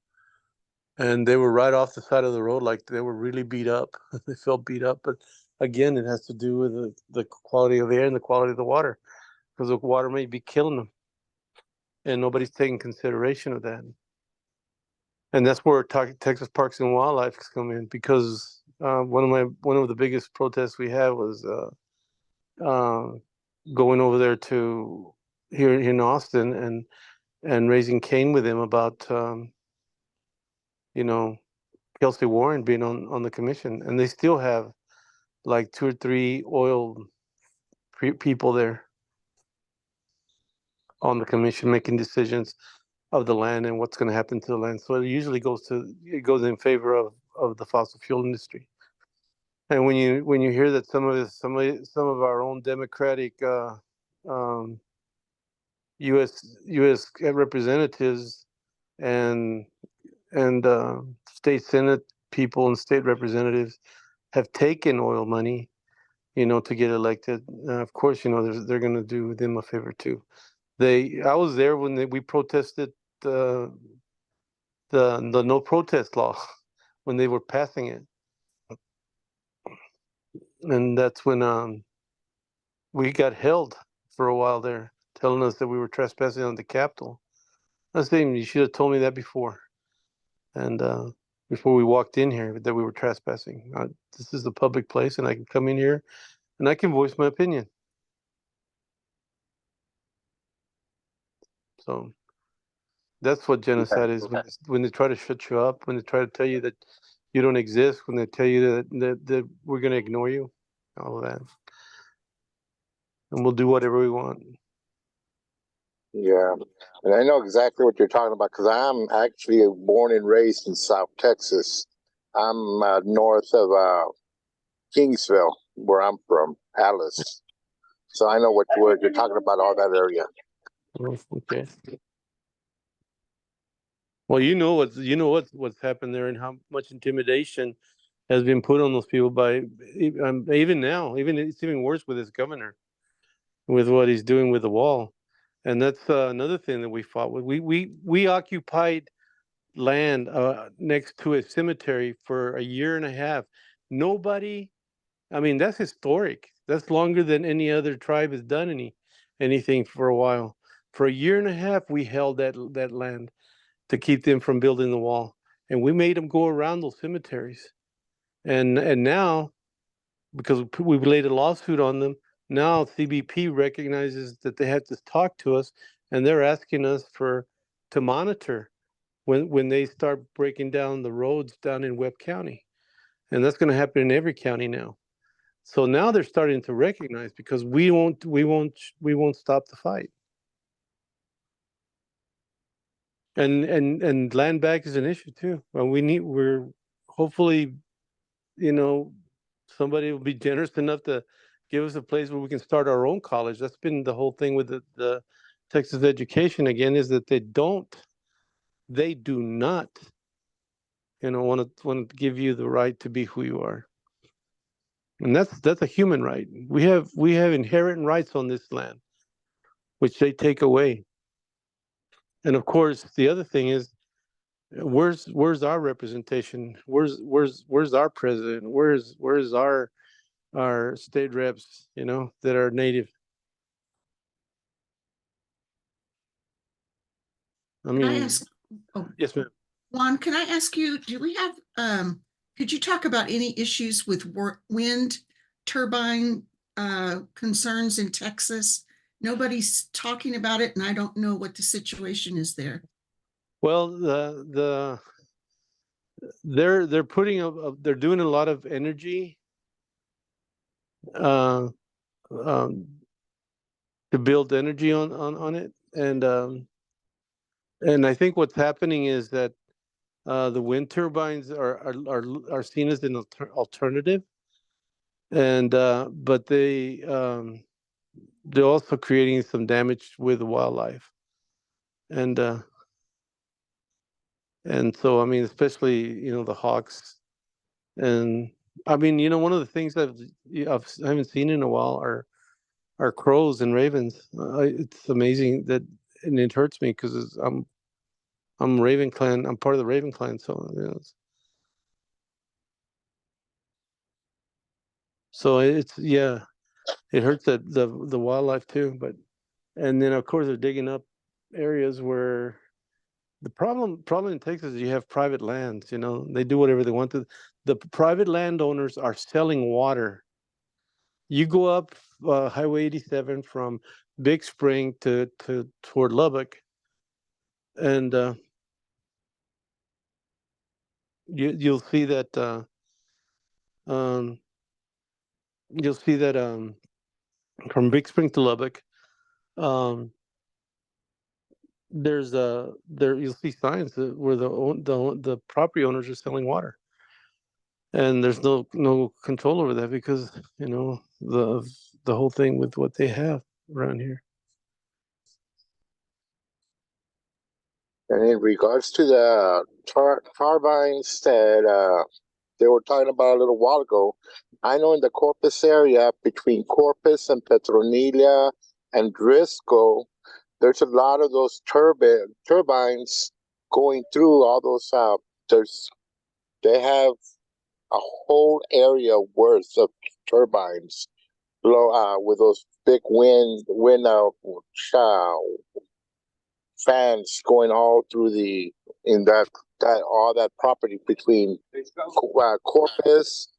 and they were right off the side of the road, like they were really beat up. They felt beat up, but again, it has to do with the quality of the air and the quality of the water, because the water may be killing them, and nobody's taking consideration of that. And that's where Texas Parks and Wildlife come in, because one of the biggest protests we had was going over there to here in Austin and raising Cain with him about Kelsey Warren being on the commission, and they still have like 2 or 3 oil people there on the commission making decisions of the land and what's going to happen to the land. So it usually goes in favor of the fossil fuel industry. And when you hear that some of our own Democratic U.S. representatives and state Senate people and state representatives have taken oil money, to get elected, of course, they're going to do them a favor too. I was there when we protested the no protest law when they were passing it, and that's when we got held for a while there, telling us that we were trespassing on the Capitol. I was saying, you should have told me that before, and before we walked in here, that we were trespassing. This is a public place, and I can come in here and I can voice my opinion. So that's what genocide is, when they try to shut you up, when they try to tell you that you don't exist, when they tell you that we're going to ignore you, all of that. And we'll do whatever we want.
Yeah, and I know exactly what you're talking about, because I'm actually born and raised in South Texas. I'm north of Kingsville, where I'm from, Alice. So I know what you're talking about, all that area.
Okay. Well, what's happened there, and how much intimidation has been put on those people by even now. It's even worse with this governor, with what he's doing with the wall. And that's another thing that we fought with. We occupied land next to a cemetery for a year and a half. Nobody, I mean, that's historic. That's longer than any other tribe has done anything for a while. For a year and a half, we held that land to keep them from building the wall, and we made them go around those cemeteries. And now, because we laid a lawsuit on them, now CBP recognizes that they have to talk to us, and they're asking us to monitor when they start breaking down the roads down in Webb County. And that's going to happen in every county now. So now they're starting to recognize, because we won't stop the fight. And land back is an issue too. Well, we're hopefully, somebody will be generous enough to give us a place where we can start our own college. That's been the whole thing with the Texas education, again, is that they do not, want to give you the right to be who you are. And that's a human right. We have inherent rights on this land, which they take away. And of course, the other thing is, where's our representation? Where's our president? Where's our state reps, that are native? I
Can I
mean,
ask, oh,
yes, ma'am.
Juan, can I ask you, do we have, could you talk about any issues with wind turbine concerns in Texas? Nobody's talking about it, and I don't know what the situation is there.
Well, they're putting they're doing a lot of energy to build energy on it, and I think what's happening is that the wind turbines are seen as an alternative, and but they're also creating some damage with wildlife, and so, I mean, especially, the hawks. And I mean, one of the things I haven't seen in a while are crows and ravens. It's amazing that, and it hurts me because I'm Raven clan. I'm part of the Raven clan, so so it hurts that the wildlife too. But and then of course they're digging up areas where the problem in Texas is you have private lands. They do whatever they want to. The private landowners are selling water. You go up Highway 87 from Big Spring toward Lubbock, and you'll see that from Big Spring to Lubbock, you'll see signs where the property owners are selling water, and there's no control over that because the whole thing with what they have around here.
And in regards to the turbines that they were talking about a little while ago, I know in the Corpus area, between Corpus and Petronilla and Driscoll, there's a lot of those turbines going through all those. They have a whole area worth of turbines with those big wind fans going all through all that property between Corpus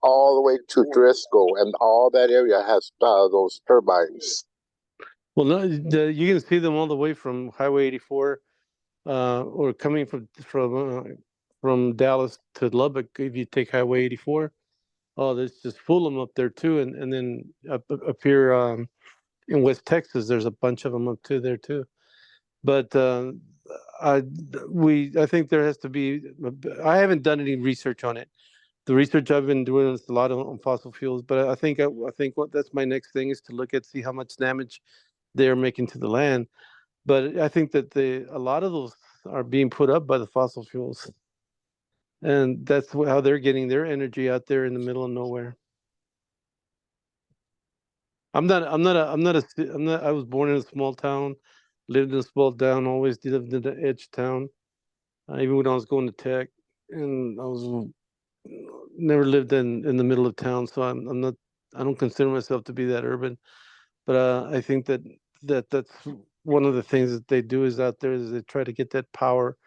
all the way to Driscoll, and all that area has those turbines.
Well, no, you can see them all the way from Highway 84, or coming from Dallas to Lubbock. If you take Highway 84, there's just full of them up there too, and then up here in West Texas, there's a bunch of them up there too. But I think there has to be. I haven't done any research on it. The research I've been doing is a lot on fossil fuels, but I think that's my next thing is to see how much damage they're making to the land. But I think that a lot of those are being put up by the fossil fuels, and that's how they're getting their energy out there in the middle of nowhere. I was born in a small town, lived in a small town, always lived in the edge town. even when I was going to tech, and I was never lived in the middle of town, so I'm not. I don't consider myself to be that urban, but I think that's one of the things that they do is out there is they try to get that power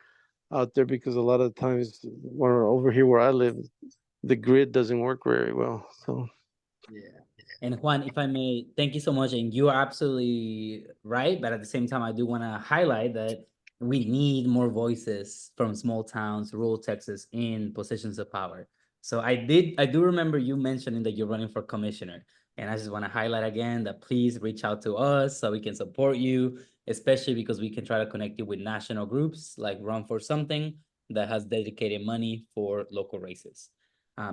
out there, because a lot of times over here where I live, the grid doesn't work very well. So
Yeah. And Juan, if I may, thank you so much. And you are absolutely right. But at the same time, I do want to highlight that we need more voices from small towns, rural Texas in positions of power. So I do remember you mentioning that you're running for commissioner. And I just want to highlight again that please reach out to us so we can support you, especially because we can try to connect you with national groups like Run for Something that has dedicated money for local races.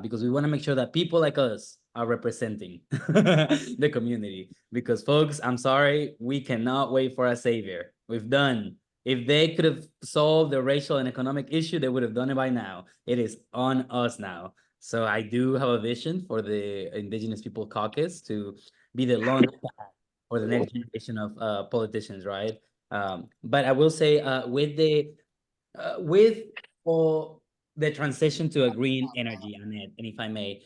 Because we want to make sure that people like us are representing the community. Because folks, I'm sorry, we cannot wait for a savior. We've done. If they could have solved the racial and economic issue, they would have done it by now. It is on us now. So I do have a vision for the Indigenous People Caucus to be the launch pad for the next generation of politicians, right? But I will say with all the transition to a green energy, Annette, and if I may,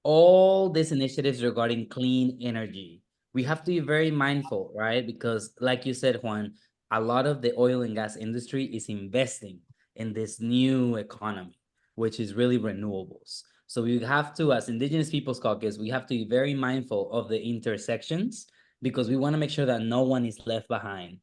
all these initiatives regarding clean energy, we have to be very mindful, right? Because like you said, Juan, a lot of the oil and gas industry is investing in this new economy, which is really renewables. So we have to, as Indigenous Peoples Caucus, we have to be very mindful of the intersections because we want to make sure that no one is left behind.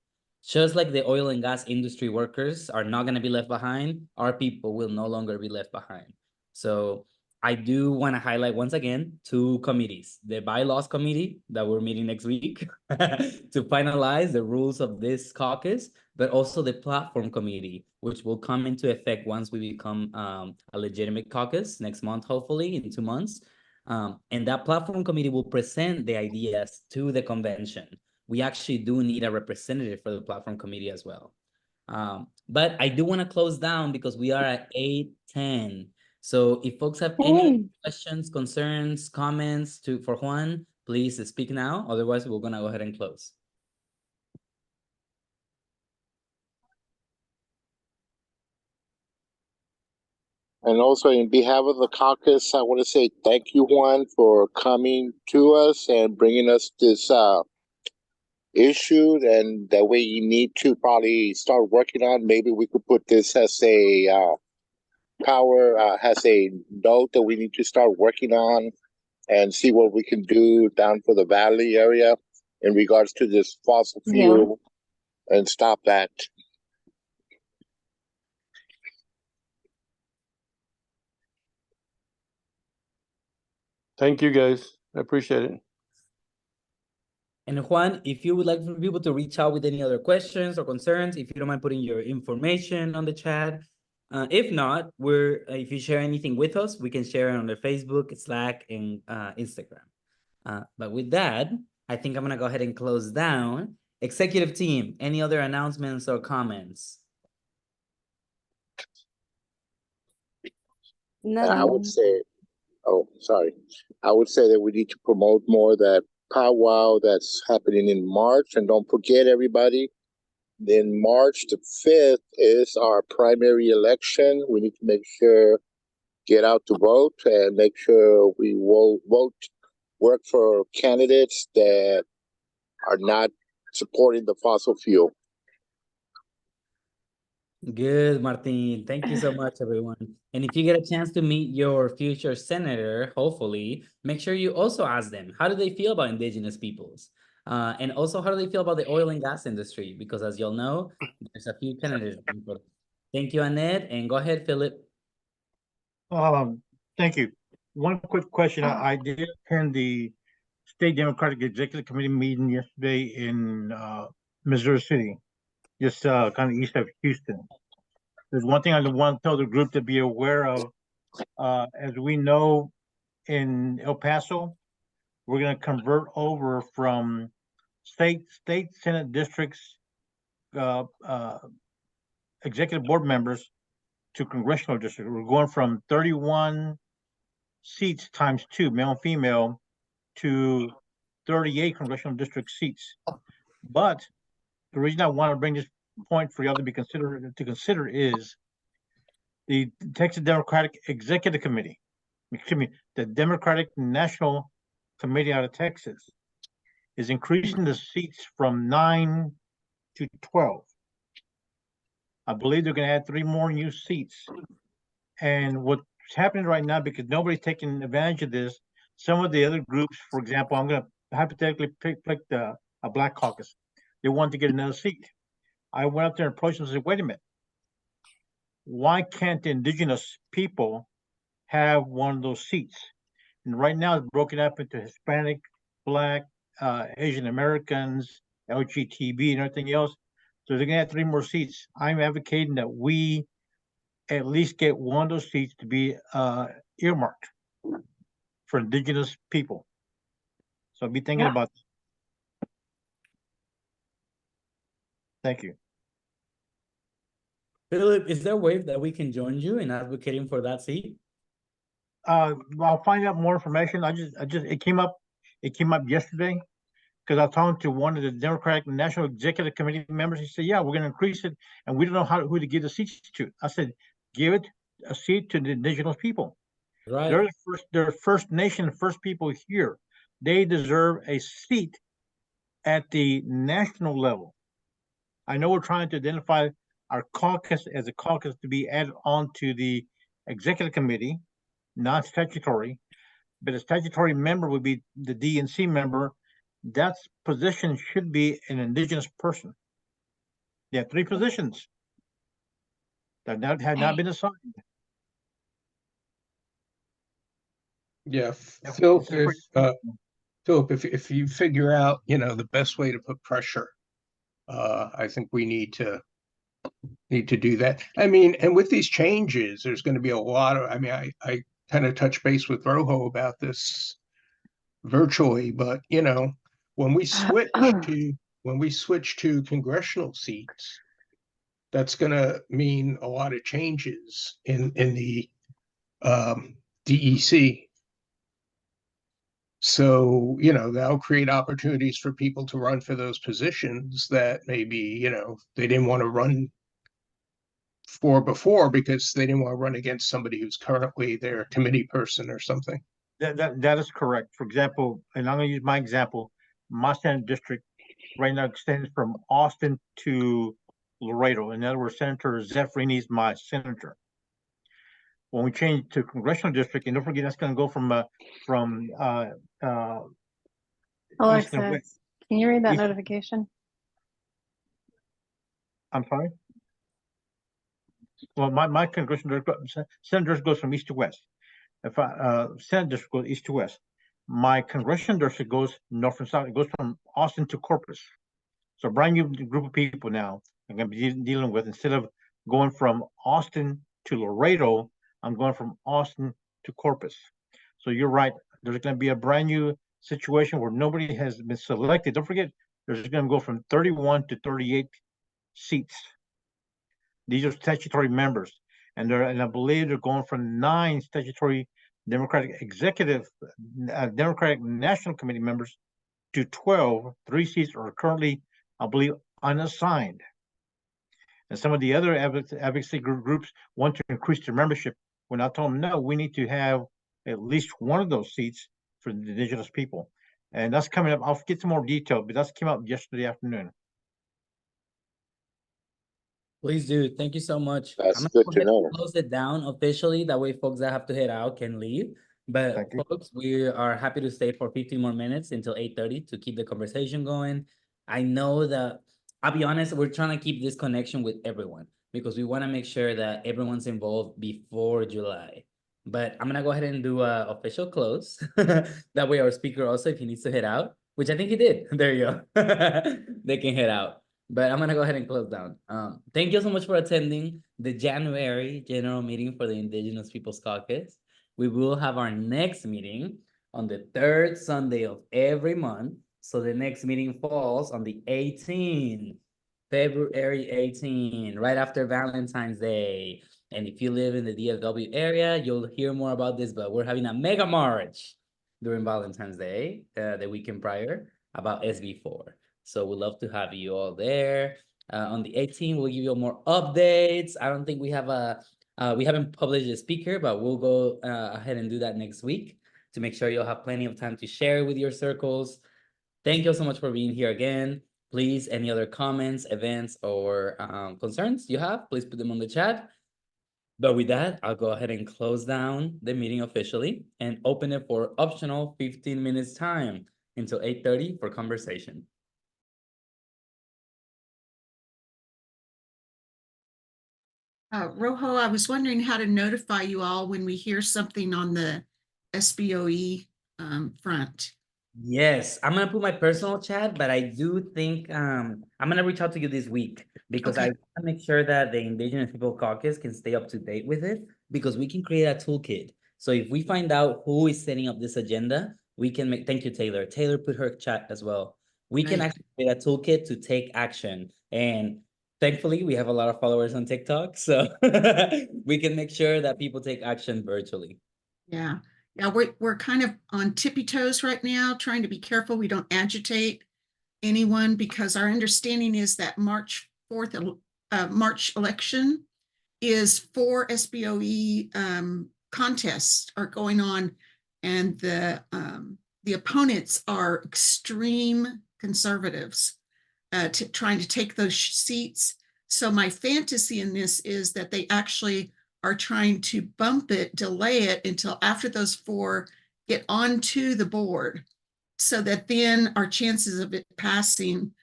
Just like the oil and gas industry workers are not going to be left behind, our people will no longer be left behind. So I do want to highlight once again 2 committees, the bylaws committee that we're meeting next week to finalize the rules of this caucus, but also the platform committee, which will come into effect once we become a legitimate caucus next month, hopefully in 2 months. And that platform committee will present the ideas to the convention. We actually do need a representative for the platform committee as well. But I do want to close down because we are at 8:10. So if folks have any questions, concerns, comments for Juan, please speak now. Otherwise, we're gonna go ahead and close.
And also, in behalf of the caucus, I want to say thank you, Juan, for coming to us and bringing us this issue. And that way, you need to probably start working on. Maybe we could put this as a has a note that we need to start working on and see what we can do down for the valley area in regards to this fossil fuel and stop that.
thank you guys. I appreciate it.
And Juan, if you would like for people to reach out with any other questions or concerns, if you don't mind putting your information on the chat. If not, if you share anything with us, we can share it on the Facebook, Slack, and Instagram. But with that, I think I'm gonna go ahead and close down. Executive team, any other announcements or comments?
I would say, I would say that we need to promote more that powwow that's happening in March. And don't forget, everybody, in March the 5th is our primary election. We need to make sure, get out to vote and make sure we will work for candidates that are not supporting the fossil fuel.
Good, Martin. Thank you so much, everyone. And if you get a chance to meet your future senator, hopefully, make sure you also ask them, how do they feel about Indigenous peoples? And also, how do they feel about the oil and gas industry? Because as you'll know, there's a few candidates. Thank you, Annette. And go ahead, Philip.
Thank you. One quick question. I did attend the State Democratic Executive Committee meeting yesterday in Missouri City, just kind of east of Houston. There's one thing I want to tell the group to be aware of. As we know, in El Paso, we're going to convert over from state Senate districts, executive board members to congressional districts. We're going from 31 seats times 2, male and female, to 38 congressional district seats. But the reason I want to bring this point for y'all to consider is the Texas Democratic Executive Committee, excuse me, the Democratic National Committee out of Texas is increasing the seats from 9 to 12. I believe they're going to add 3 more new seats. And what's happening right now, because nobody's taking advantage of this, some of the other groups, for example, I'm going to hypothetically pick a Black Caucus. They want to get another seat. I went up there and approached them and said, wait a minute. Why can't the indigenous people have one of those seats? And right now it's broken up into Hispanic, Black, Asian Americans, LGTB, and everything else. So they're gonna have 3 more seats. I'm advocating that we at least get one of those seats to be earmarked for indigenous people. So I'll be thinking about this. Thank you.
Philip, is there a way that we can join you in advocating for that seat?
I'll find out more information. It came up yesterday because I was talking to one of the Democratic National Executive Committee members. He said, yeah, we're going to increase it and we don't know who to give the seats to. I said, give it a seat to the indigenous people.
Right.
They're First Nation, first people here. They deserve a seat at the national level. I know we're trying to identify our caucus as a caucus to be added on to the executive committee, not statutory, but a statutory member would be the DNC member. That position should be an indigenous person. There are 3 positions that have not been assigned.
Yeah,
It's
Philip,
separate.
if you figure out, the best way to put pressure, I think we need to do that. I mean, and with these changes, there's going to be a lot of, I kind of touched base with Rojo about this virtually, but when we switch to congressional seats, that's going to mean a lot of changes in the DEC. So, that'll create opportunities for people to run for those positions that maybe, they didn't want to run for before because they didn't want to run against somebody who's currently their committee person or something.
That is correct. For example, and I'm going to use my example, my Senate district right now extends from Austin to Laredo. In other words, Senator Zeffrini is my senator. When we change to congressional district, and don't forget that's going to go from
Alexis, can you read that
East-
notification?
I'm sorry. Well, my congressional senator goes from east to west. If Senate district goes east to west, my congressional district goes north and south. It goes from Austin to Corpus. So a brand new group of people now I'm going to be dealing with. Instead of going from Austin to Laredo, I'm going from Austin to Corpus. So you're right. There's going to be a brand new situation where nobody has been selected. Don't forget, there's going to go from 31 to 38 seats. These are statutory members, and I believe they're going from 9 statutory Democratic Democratic National Committee members to 12. 3 seats are currently, I believe, unassigned. And some of the other advocacy groups want to increase their membership. When I told them, no, we need to have at least one of those seats for the indigenous people. And that's coming up. I'll get some more detail, but that's came up yesterday afternoon.
Please do. Thank you so much.
That's
I'm
good
gonna
to know.
close it down officially. That way folks that have to head out can leave. But
Thank you.
folks, we are happy to stay for 15 more minutes until 8:30 to keep the conversation going. I know that, I'll be honest, we're trying to keep this connection with everyone because we want to make sure that everyone's involved before July. But I'm gonna go ahead and do a official close. That way our speaker also, if he needs to head out, which I think he did. There you go. They can head out. But I'm gonna go ahead and close down. Thank you so much for attending the January general meeting for the Indigenous Peoples Caucus. We will have our next meeting on the 3rd Sunday of every month. So the next meeting falls on the 18th, February 18, right after Valentine's Day. And if you live in the DFW area, you'll hear more about this, but we're having a mega march during Valentine's Day, the weekend prior, about SB4. So we'd love to have you all there. On the 18th, we'll give you more updates. I don't think we have we haven't published a speaker, but we'll go ahead and do that next week to make sure you'll have plenty of time to share with your circles. Thank you so much for being here again. Please, any other comments, events, or concerns you have, please put them on the chat. But with that, I'll go ahead and close down the meeting officially and open it for optional 15 minutes time until 8:30 for conversation.
Rojo, I was wondering how to notify you all when we hear something on the SBOE front.
Yes, I'm gonna put my personal chat, but I do think I'm gonna reach out to you this week because I
Okay.
want to make sure that the Indigenous People Caucus can stay up to date with it, because we can create a toolkit. So if we find out who is setting up this agenda, we can make, thank you, Taylor. Taylor put her chat as well. We can
Right.
actually create a toolkit to take action. And thankfully, we have a lot of followers on TikTok, so we can make sure that people take action virtually.
Yeah. Yeah, we're kind of on tippy toes right now, trying to be careful we don't agitate anyone, because our understanding is that March 4th, March election is 4 SBOE contests are going on, and the opponents are extreme conservatives trying to take those seats. So my fantasy in this is that they actually are trying to bump it, delay it until after those 4 get onto the board, so that then our chances of it passing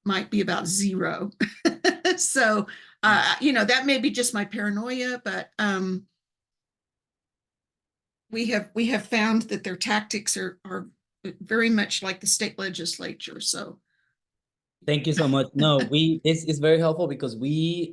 might be about 0. So, that may be just my paranoia, but we have found that their tactics are very much like the state legislature. So
Thank you so much. No, this is very helpful because we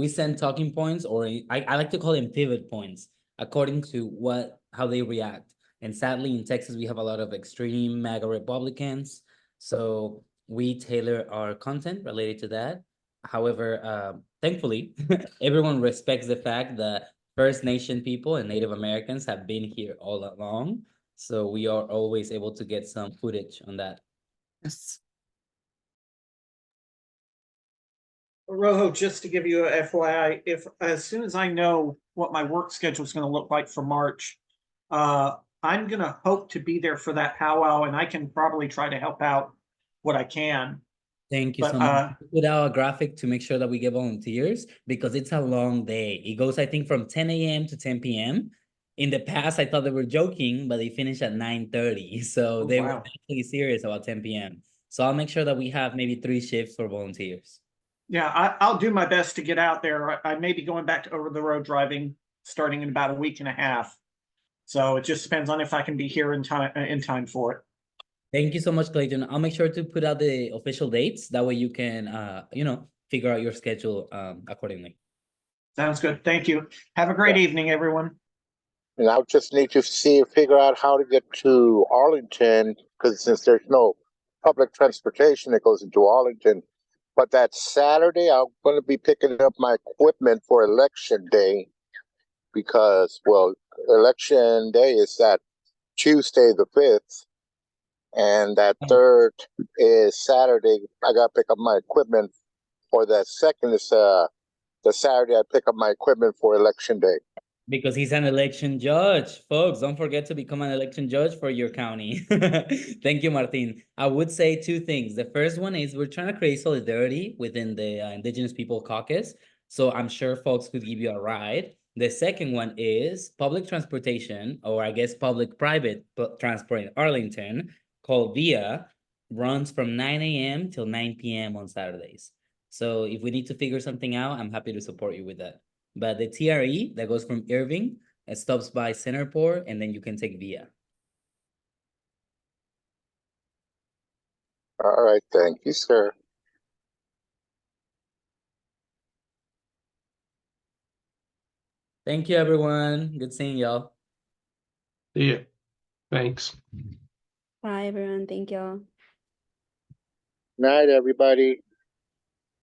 send talking points, or I like to call them pivot points, according to how they react. And sadly, in Texas, we have a lot of extreme MAGA Republicans. So we tailor our content related to that. However, thankfully, everyone respects the fact that First Nation people and Native Americans have been here all along. So we are always able to get some footage on that.
yes.
Rojo, just to give you a FYI, if as soon as I know what my work schedule is going to look like for March, I'm going to hope to be there for that powwow, and I can probably try to help out what I can.
Thank you
But,
so much. Put out a graphic to make sure that we get volunteers, because it's a long day. It goes, I think, from 10 a.m. to 10 p.m. In the past, I thought they were joking, but they finish at 9:30. So they were
wow.
actually serious about 10 p.m. So I'll make sure that we have maybe 3 shifts for volunteers.
Yeah, I'll do my best to get out there. I may be going back to over the road driving starting in about a week and a half. So it just depends on if I can be here in time for it.
Thank you so much, Clayton. I'll make sure to put out the official dates. That way you can, figure out your schedule accordingly.
Sounds good. Thank you. Have a great evening, everyone.
And I'll just need to figure out how to get to Arlington, because since there's no public transportation that goes into Arlington. But that Saturday, I'm going to be picking up my equipment for election day, because, well, election day is that Tuesday the 5th, and that 3rd is Saturday. I got to pick up my equipment, or that 2nd is the Saturday I pick up my equipment for election day.
Because he's an election judge. Folks, don't forget to become an election judge for your county. Thank you, Martin. I would say 2 things. The first one is we're trying to create solidarity within the Indigenous People Caucus. So I'm sure folks could give you a ride. The second one is public transportation, or I guess public-private transport in Arlington, called VIA, runs from 9 a.m. till 9 p.m. on Saturdays. So if we need to figure something out, I'm happy to support you with that. But the TRE that goes from Irving, it stops by Centerport, and then you can take VIA.
All right, thank you, sir.
Thank you, everyone. Good seeing y'all.
See ya. Thanks.
Bye, everyone. Thank y'all.
Night, everybody.